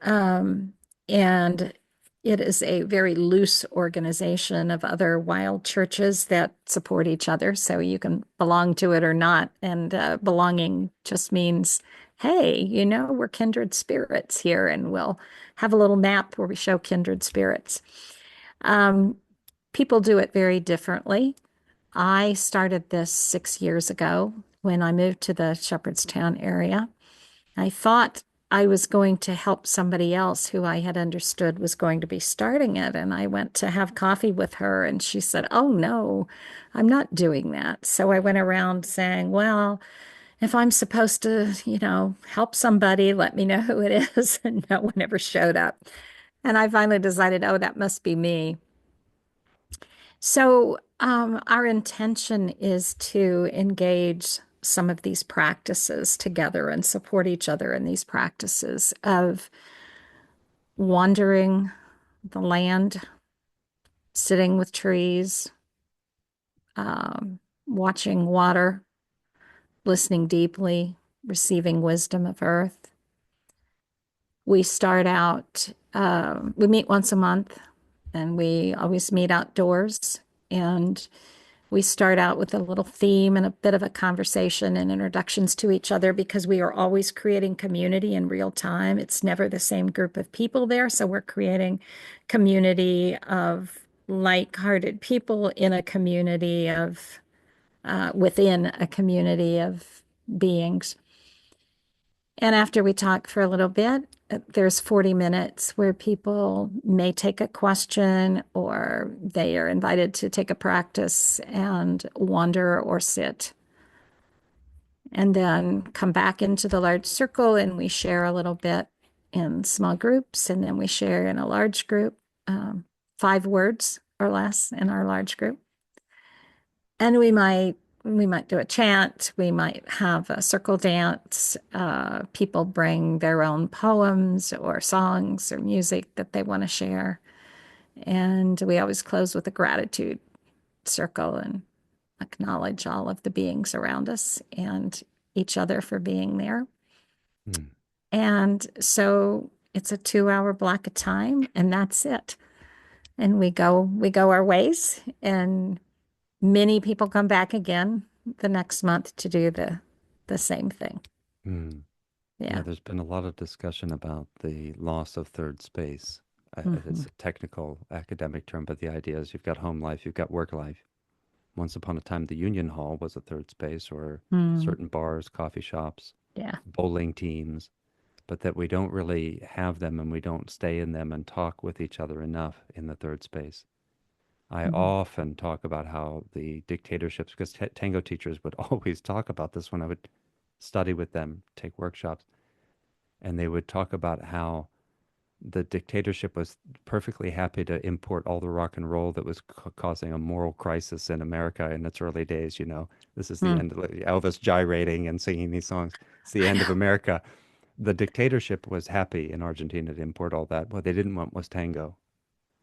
um, and it is a very loose organization of other wild churches that support each other. So you can belong to it or not. And belonging just means, hey, we're kindred spirits here, and we'll have a little map where we show kindred spirits. Um, People do it very differently. I started this 6 years ago when I moved to the Shepherdstown area. I thought I was going to help somebody else who I had understood was going to be starting it. And I went to have coffee with her, and she said, "Oh, no, I'm not doing that." So I went around saying, "Well, if I'm supposed to, help somebody, let me know who it is." And no one ever showed up. And I finally decided, oh, that must be me. So, our intention is to engage some of these practices together and support each other in these practices of wandering the land, sitting with trees, watching water, listening deeply, receiving wisdom of earth. We start out, we meet once a month, and we always meet outdoors. And we start out with a little theme and a bit of a conversation and introductions to each other because we are always creating community in real time. It's never the same group of people there. So we're creating community of like-hearted people in a community of, within a community of beings. And after we talk for a little bit, there's 40 minutes where people may take a question or they are invited to take a practice and wander or sit, and then come back into the large circle and we share a little bit in small groups, and then we share in a large group, 5 words or less in our large group. And we might do a chant, we might have a circle dance. People bring their own poems or songs or music that they want to share. And we always close with a gratitude circle and acknowledge all of the beings around us and each other for being there. Mm, And so it's a 2 hour block of time, and that's it. And we go our ways, and many people come back again the next month to do the same thing. mm. Yeah, Yeah. there's been a lot of discussion about the loss of third space. Hmm. It's a technical academic term, but the idea is you've got home life, you've got work life. Once upon a time, the Union Hall was a third space, or Mm. certain bars, coffee shops, Yeah. bowling teams, but that we don't really have them and we don't stay in them and talk with each other enough in the third space. I Mm. often talk about how the dictatorships, because tango teachers would always talk about this when I would study with them, take workshops, and they would talk about how the dictatorship was perfectly happy to import all the rock and roll that was causing a moral crisis in America in its early days. This is the Mm. end of Elvis gyrating and singing these songs. It's the I end of know. America. The dictatorship was happy in Argentina to import all that. What they didn't want was tango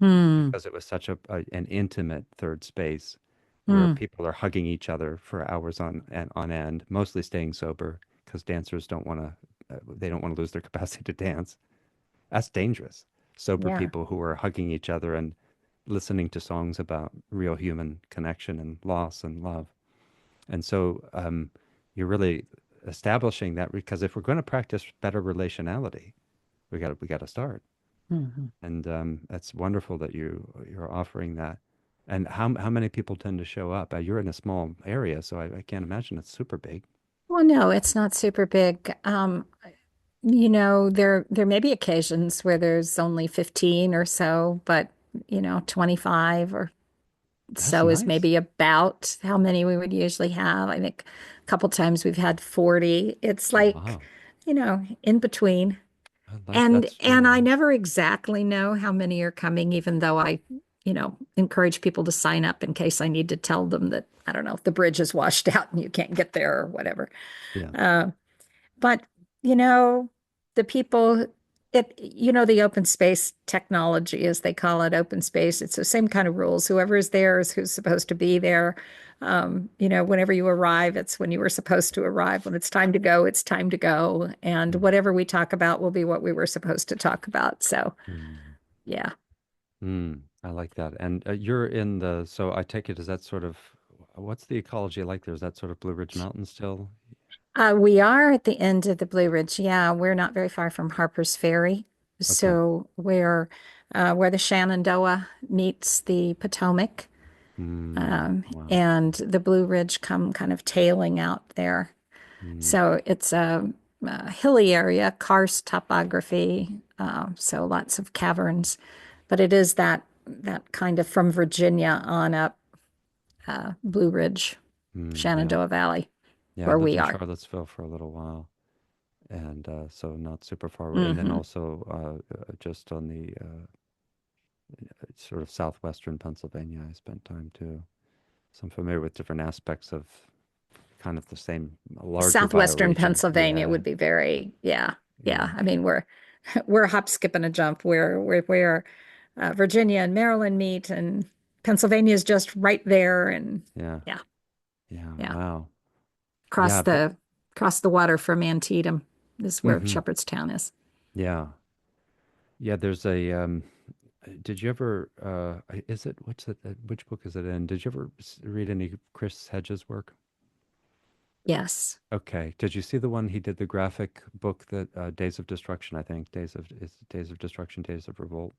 Mm. because it was such an intimate third space where Mm. people are hugging each other for hours on end, mostly staying sober because dancers don't want to they don't want to lose their capacity to dance. That's dangerous. Sober Yeah. people who are hugging each other and listening to songs about real human connection and loss and love. And so you're really establishing that because if we're going to practice better relationality, we got to start. Hmm. And that's wonderful that you're offering that. And how many people tend to show up? You're in a small area, so I can't imagine it's super big. Well, no, it's not super big. There may be occasions where there's only 15 or so, but 25 or That's so is nice. maybe about how many we would usually have. I think a couple times we've had 40. It's like, Wow. in between. And That's and really I nice. never exactly know how many are coming, even though I, encourage people to sign up in case I need to tell them that, I don't know, if the bridge is washed out and you can't get there or whatever. Yeah. Uh, but, you know, the people, the open space technology, as they call it, open space, it's the same kind of rules. Whoever is there is who's supposed to be there. Whenever you arrive, it's when you were supposed to arrive. When it's time to go, it's time to go. And Mm. whatever we talk about will be what we were supposed to talk about. So, Mm. yeah. I like that. And you're in so I take it, is that sort of, what's the ecology like there? Is that sort of Blue Ridge Mountain still? We are at the end of the Blue Ridge. Yeah, we're not very far from Harper's Ferry. Okay. So we're where the Shenandoah meets the Potomac, Wow. and the Blue Ridge come kind of tailing out there. Mm, So it's a hilly area, karst topography, so lots of caverns. But it is that kind of from Virginia on up, Blue Ridge, yeah. Shenandoah Valley, Yeah, I where lived we in are. Charlottesville for a little while, and so not super far away. And then Hmm. also just on the sort of southwestern Pennsylvania, I spent time too. So I'm familiar with different aspects of kind of the same larger Southwestern bioregion. Pennsylvania Yeah, would be very, yeah, yeah, yeah. I mean, we're a hop, skip, and a jump. Where Virginia and Maryland meet, and Pennsylvania is just right there, and yeah, yeah, yeah. yeah. Wow. Across Yeah, but the across the water from Antietam is where hmm Shepherdstown is. yeah, yeah. There's a. Did you ever? Is it what's it? Which book is it in? Did you ever read any Chris Hedges' work? Yes. Okay. Did you see the one he did, the graphic book that Days of Destruction, I think. Days of Destruction, Days of Revolt.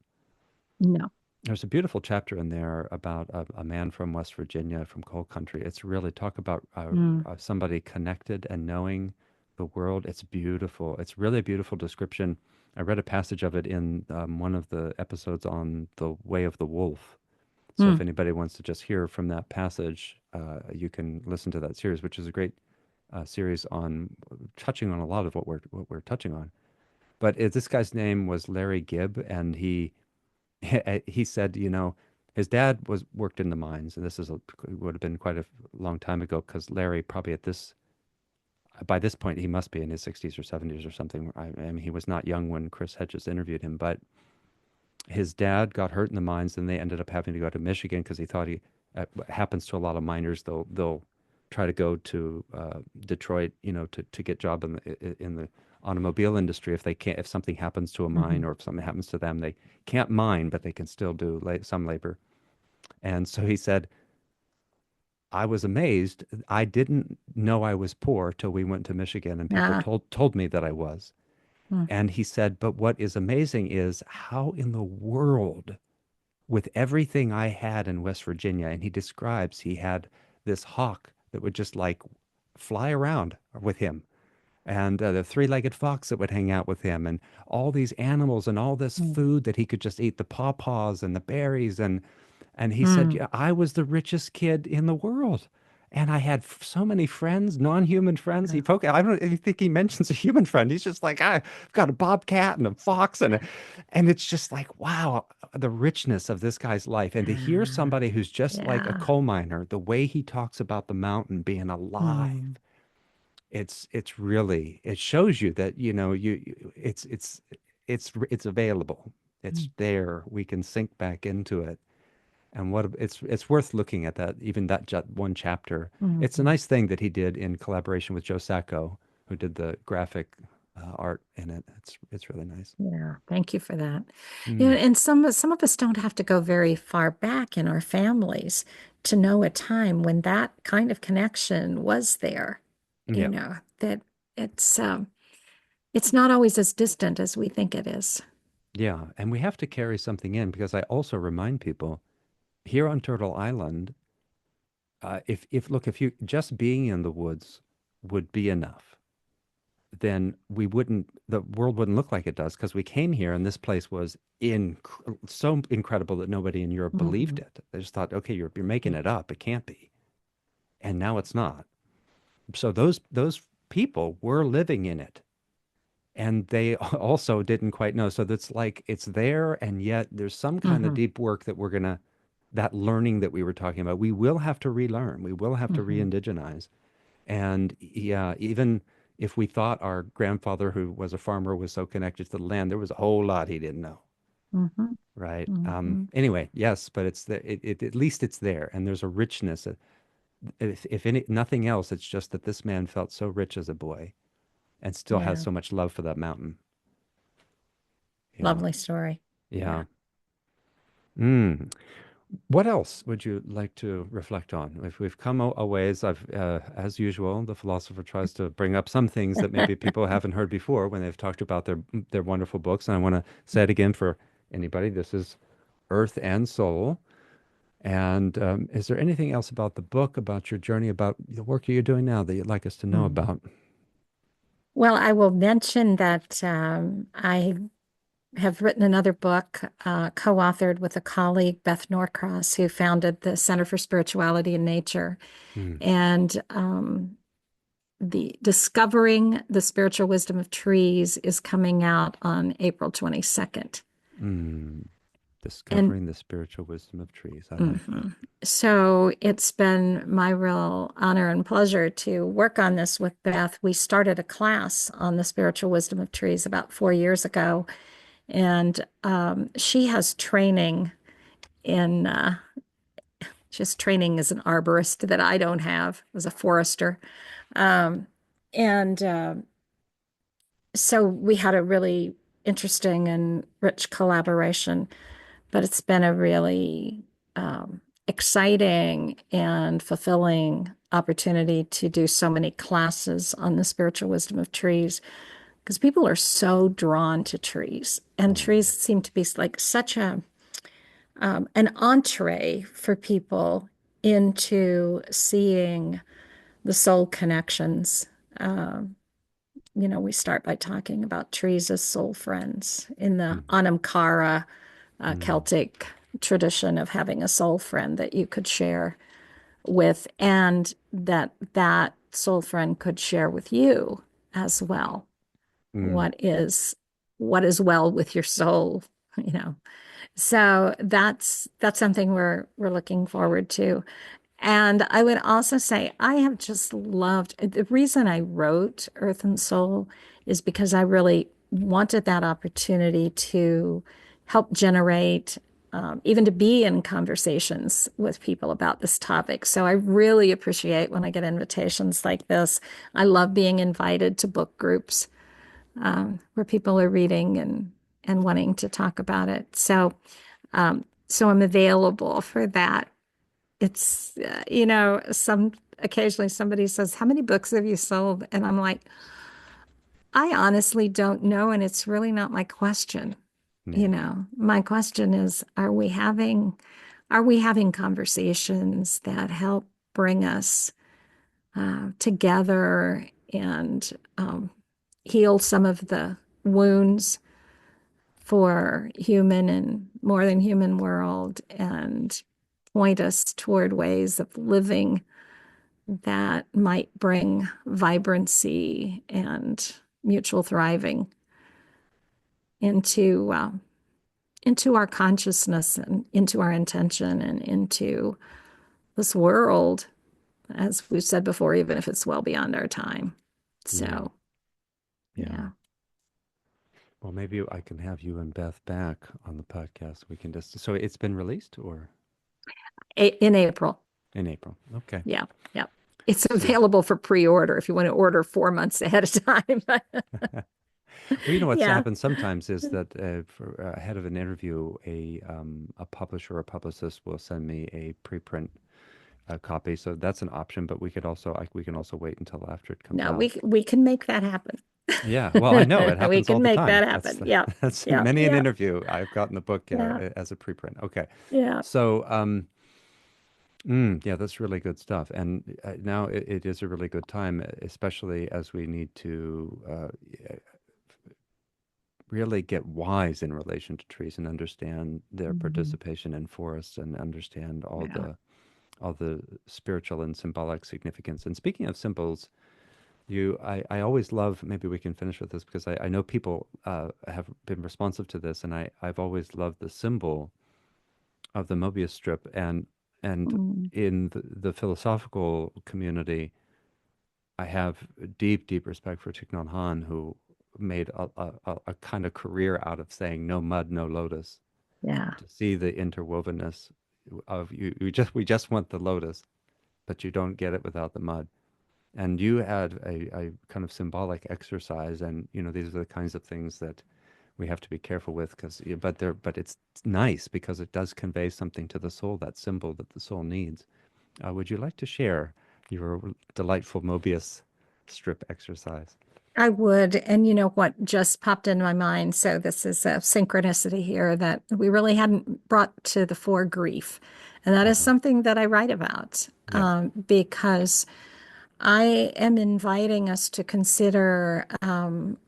No. There's a beautiful chapter in there about a man from West Virginia, from coal country. It's really talk about Mm. somebody connected and knowing the world. It's beautiful. It's really a beautiful description. I read a passage of it in one of the episodes on the Way of the Wolf. So if Mm. anybody wants to just hear from that passage, you can listen to that series, which is a great series on touching on a lot of what we're touching on. But this guy's name was Larry Gibb, and he he said, his dad was worked in the mines, and would have been quite a long time ago because Larry probably by this point he must be in his 60s or 70s or something. I mean, he was not young when Chris Hedges interviewed him, but His dad got hurt in the mines, and they ended up having to go to Michigan because he thought what happens to a lot of miners. They'll try to go to Detroit, to get job in the automobile industry. If they can't, if something happens to a mine Hmm. or if something happens to them, they can't mine, but they can still do some labor. And so he said, I was amazed. I didn't know I was poor till we went to Michigan, and people Ah, told me that I was. mm, And he said, but what is amazing is how in the world, with everything I had in West Virginia, and he describes he had this hawk that would just like fly around with him, and the three-legged fox that would hang out with him, and all these animals and all this mm, food that he could just eat, the pawpaws and the berries, and he said, mm, yeah, I was the richest kid in the world. And I had so many friends, non-human friends. yeah, I don't even think he mentions a human friend. He's just like, I've got a bobcat and a fox and it's just like, wow, the richness of this guy's life. And to hear ah, somebody who's just like a yeah, coal miner, the way he talks about the mountain being mm, alive, it's really, it shows you that, it's available. It's mm, there. We can sink back into it. And it's worth looking at that, even that one chapter. It's a mhm. nice thing that he did in collaboration with Joe Sacco, who did the graphic art in it. It's really nice. Yeah, thank you for that. Mm, And some of us don't have to go very far back in our families to know a time when that kind of connection was there. yeah, That it's not always as distant as we think it is. yeah. And we have to carry something in because I also remind people here on Turtle Island, if look, if you just being in the woods would be enough, then the world wouldn't look like it does because we came here and this place was so incredible that nobody in Europe believed Mhm. it. They just thought, okay, you're making it up. It can't be. And now it's not. So those people were living in it. And they also didn't quite know. So that's like it's there, and yet there's some kind of Mhm. deep work that learning that we were talking about, we will have to relearn. We will have to Mhm. re-indigenize. And yeah, even if we thought our grandfather, who was a farmer, was so connected to the land, there was a whole lot he didn't know, Mhm. right? Mhm. Anyway, yes, but at least it's there, and there's a richness. If nothing else, it's just that this man felt so rich as a boy and still has Yeah, so much love for that mountain. Yeah, lovely story. Yeah. yeah. Mm. What else would you like to reflect on? If we've come a ways, as usual, the philosopher tries to bring up some things that maybe people haven't heard before when they've talked about their wonderful books. And I want to say it again for anybody. This is Earth and Soul. And is there anything else about the book, about your journey, about the work you're doing now that you'd like us to know Mm. about? Well, I will mention that I have written another book, co-authored with a colleague, Beth Norcross, who founded the Center for Spirituality and Nature. Mm, And the Discovering the Spiritual Wisdom of Trees is coming out on April 22nd. mm. And Discovering the spiritual wisdom of trees. I like that. mhm. So it's been my real honor and pleasure to work on this with Beth. We started a class on the spiritual wisdom of trees about 4 years ago, and she has training in just training as an arborist that I don't have as a forester. Um, and So we had a really interesting and rich collaboration, but it's been a really exciting and fulfilling opportunity to do so many classes on the spiritual wisdom of trees because people are so drawn to trees, and Oh, trees seem to be like such a an entree for people into seeing the soul connections. Um, we start by talking about trees as soul friends in the mm, Anamkara mm, Celtic tradition of having a soul friend that you could share with, and that soul friend could share with you as well. mm, What is what is well with your soul, you know. So that's something we're looking forward to. And I would also say I have just loved the reason I wrote Earth and Soul is because I really wanted that opportunity to help generate, even to be in conversations with people about this topic. So I really appreciate when I get invitations like this. I love being invited to book groups where people are reading and wanting to talk about it. So I'm available for that. It's some occasionally somebody says, "How many books have you sold?" And I'm like, I honestly don't know, and it's really not my question. Yeah. My question is, are we having conversations that help bring us together and heal some of the wounds for human and more than human world and point us toward ways of living that might bring vibrancy and mutual thriving into into our consciousness and into our intention and into this world, as we've said before, even if it's well beyond our time. Yeah. So, Yeah. yeah, Well, maybe I can have you and Beth back on the podcast. We can just, so it's been released or in April. in April? Okay. Yeah, yeah. It's So, available for pre-order if you want to order 4 months ahead of time. well, you know what's Yeah. happened sometimes is that for, ahead of an interview, a publisher or publicist will send me a preprint copy. So that's an option, but we can also wait until after it comes No, out. we can make that happen. Yeah, well, I know it We happens all can the make time. that That's happen. Yeah. that's Yeah. many an Yeah. interview I've gotten the book Yeah. as a preprint. Okay, Yeah. so yeah, that's really good stuff. And now it is a really good time, especially as we need to really get wise in relation to trees and understand their Mhm. participation in forests and understand Yeah. all the spiritual and symbolic significance. And speaking of symbols, I always love, maybe we can finish with this because I know people have been responsive to this, and I've always loved the symbol of the Mobius strip. And Mm. in the philosophical community, I have deep, deep respect for Thich Nhat Hanh, who made a kind of career out of saying no mud, no lotus, Yeah. to see the interwovenness of we just want the lotus, but you don't get it without the mud. And you had a kind of symbolic exercise, and these are the kinds of things that we have to be careful with because but it's nice because it does convey something to the soul, that symbol that the soul needs. Would you like to share your delightful Mobius strip exercise? I would. And you know what just popped in my mind? So this is a synchronicity here that we really hadn't brought to the fore grief. And that is Uh-huh. something that I write about Yeah. because I am inviting us to consider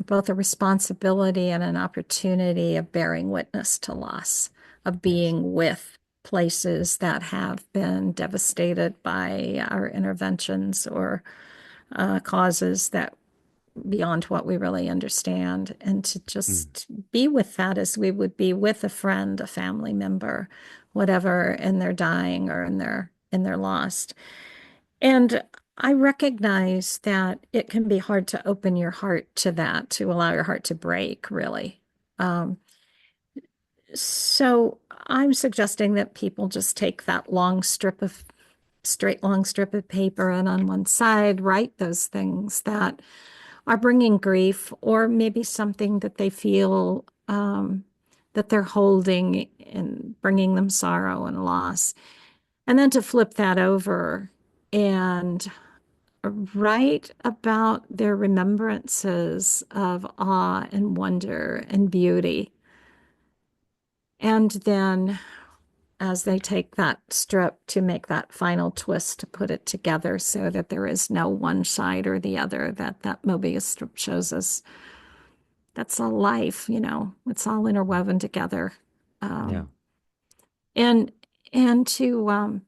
both a responsibility and an opportunity of bearing witness to loss, of Yes. being with places that have been devastated by our interventions or causes that beyond what we really understand, and to Mm. just be with that as we would be with a friend, a family member, whatever, in their dying or in their loss. And I recognize that it can be hard to open your heart to that, to allow your heart to break, really. Um, so I'm suggesting that people just take that long strip of paper and on one side write those things that are bringing grief or maybe something that they feel that they're holding and bringing them sorrow and loss. And then to flip that over and write about their remembrances of awe and wonder and beauty. And then as they take that strip to make that final twist to put it together so that there is no one side or the other, that Mobius strip shows us that's all life, it's all interwoven together. Yeah. Um, and and to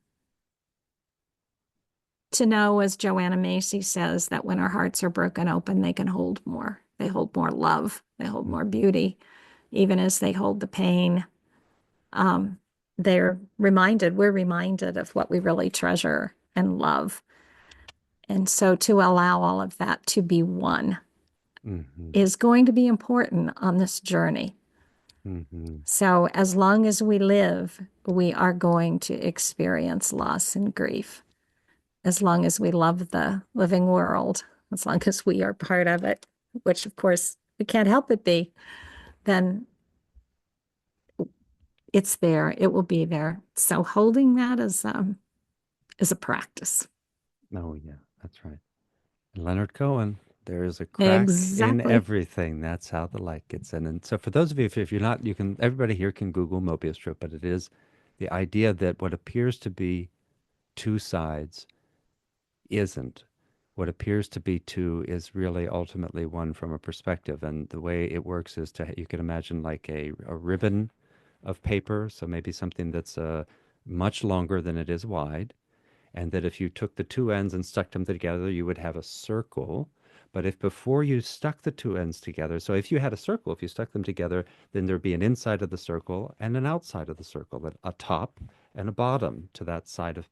know, as Joanna Macy says, that when our hearts are broken open, they can hold more. They hold more love. They hold Mm. more beauty, even as they hold the pain. Um, we're reminded of what we really treasure and love. And so to allow all of that to be one Hmm. is going to be important on this journey. Hmm. So as long as we live, we are going to experience loss and grief. As long as we love the living world, as long as we are part of it, which of course we can't help but be, then it's there. It will be there. So holding that is a practice. Oh, yeah, that's right. Leonard Cohen, there is a crack in Exactly. everything. That's how the light gets in. And so, for those of you, if you're not, you can, everybody here can Google Mobius strip, but it is the idea that what appears to be two sides isn't. What appears to be two is really ultimately one from a perspective. And the way it works is you can imagine like a ribbon of paper. So maybe something that's much longer than it is wide, and that if you took the two ends and stuck them together, you would have a circle. But if before you stuck the two ends together, so if you had a circle, if you stuck them together, then there'd be an inside of the circle and an outside of the circle, a top and a bottom to that side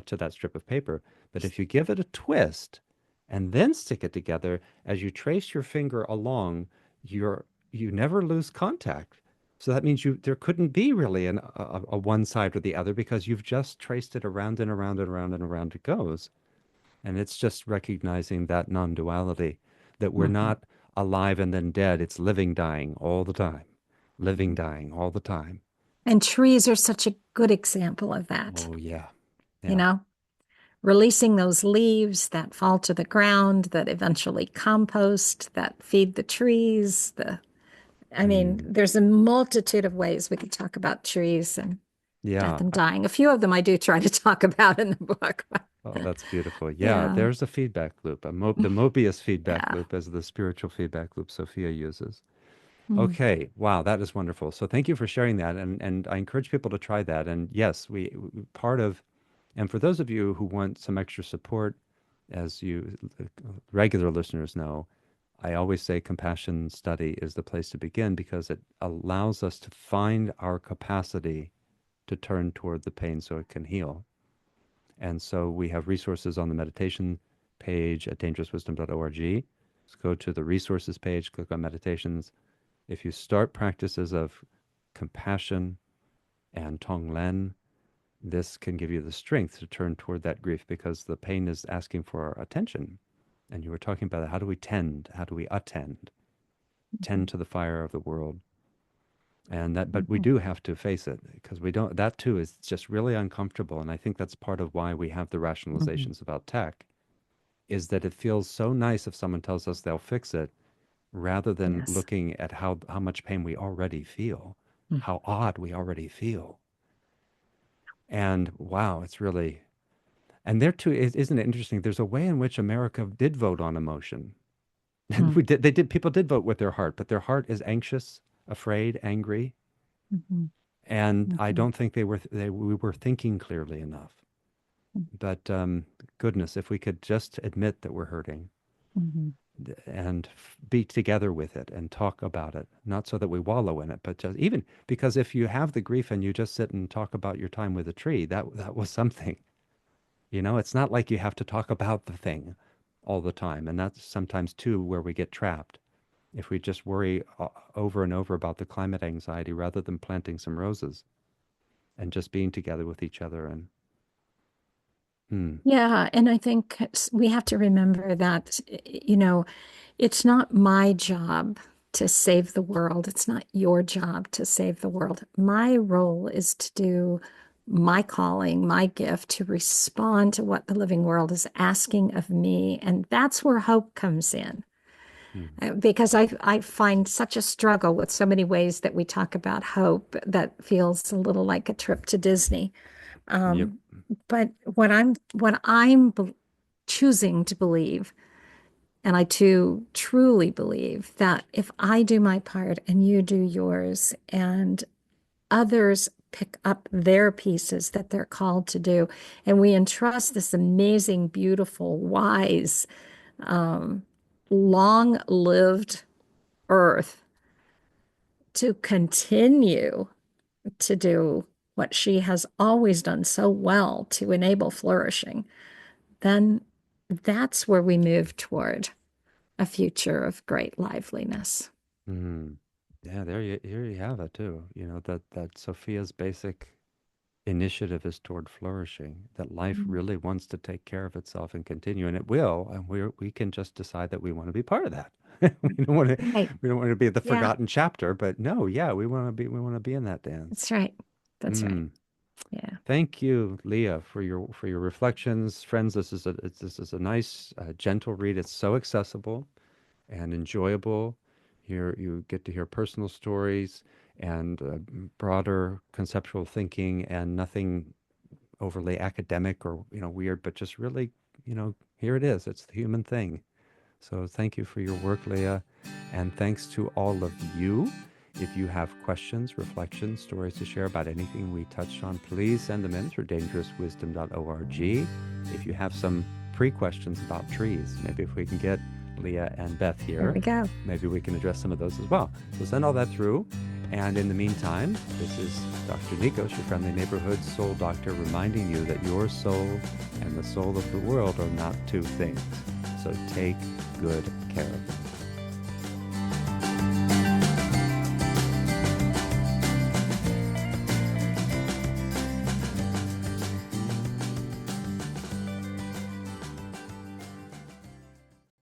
to that strip of paper. But if you give it a twist and then stick it together, as you trace your finger along, you never lose contact. So that means there couldn't be really a one side or the other because you've just traced it around and around and around and around it goes. And it's just recognizing that non-duality, that we're Mhm. not alive and then dead. It's living, dying all the time. Living, dying all the time. And trees are such a good example of that, Oh yeah. you Yeah. know, releasing those leaves that fall to the ground, that eventually compost, that feed the trees. I mean, Mm. there's a multitude of ways we could talk about trees and death Yeah. and dying. A few of them I do try to talk about in the book. Oh, that's beautiful. Yeah, Yeah, there's a feedback loop, the Mobius feedback yeah. loop as the spiritual feedback loop Sophia uses. Mm. Okay. Wow, that is wonderful. So thank you for sharing that. And I encourage people to try that. And yes, part of, and for those of you who want some extra support, as you regular listeners know, I always say compassion study is the place to begin because it allows us to find our capacity to turn toward the pain so it can heal. And so we have resources on the meditation page at dangerouswisdom.org. Just go to the resources page, click on meditations. If you start practices of compassion and Tonglen, this can give you the strength to turn toward that grief because the pain is asking for our attention. And you were talking about how do we tend? How do we attend? Tend to the fire of the world. And that, but we Mhm. do have to face it because we don't, that too is just really uncomfortable. And I think that's part of why we have the Mhm. rationalizations about tech is that it feels so nice if someone tells us they'll fix it rather than Yes. looking at how much pain we already feel, Mm. how odd we already feel. And wow, it's really, and there too, isn't it interesting? There's a way in which America did vote on emotion. And Mm. people did vote with their heart, but their heart is anxious, afraid, angry. Mhm. And I Mhm. don't think we were thinking clearly enough. But goodness, if we could just admit that we're hurting Mhm. and be together with it and talk about it, not so that we wallow in it, but just even because if you have the grief and you just sit and talk about your time with a tree, that was something. You know, it's not like you have to talk about the thing all the time, and that's sometimes too where we get trapped. If we just worry over and over about the climate anxiety rather than planting some roses and just being together with each other and hmm, Yeah, and I think we have to remember that, it's not my job to save the world. It's not your job to save the world. My role is to do my calling, my gift, to respond to what the living world is asking of me. And that's where hope comes in. hmm, Because I find such a struggle with so many ways that we talk about hope that feels a little like a trip to Disney. yep, Um, but what I'm choosing to believe, and I too truly believe that if I do my part and you do yours, and others pick up their pieces that they're called to do, and we entrust this amazing, beautiful, wise, um, long-lived earth to continue to do what she has always done so well to enable flourishing, then that's where we move toward a future of great liveliness. hmm. Yeah, here you have it too. You know, that Sophia's basic initiative is toward flourishing, that life Mm. really wants to take care of itself and continue, and it will, and we can just decide that we want to be part of that. We don't want to Right. we don't want to be the Yeah, forgotten chapter, but no, yeah, we want to be in that dance. that's right. That's right. Mm. Yeah. Thank you, Leah, for your reflections, friends. This is a nice, gentle read. It's so accessible and enjoyable. Here you get to hear personal stories and broader conceptual thinking, and nothing overly academic or weird, but just really, here it is. It's the human thing. So thank you for your work, Leah, and thanks to all of you. If you have questions, reflections, stories to share about anything we touched on, please send them in through dangerouswisdom.org. If you have some pre-questions about trees, maybe if we can get Leah and Beth There here, we go. maybe we can address some of those as well. So send all that through. And in the meantime, this is Dr. Nikos, your friendly neighborhood soul doctor, reminding you that your soul and the soul of the world are not two things. So take good care of them.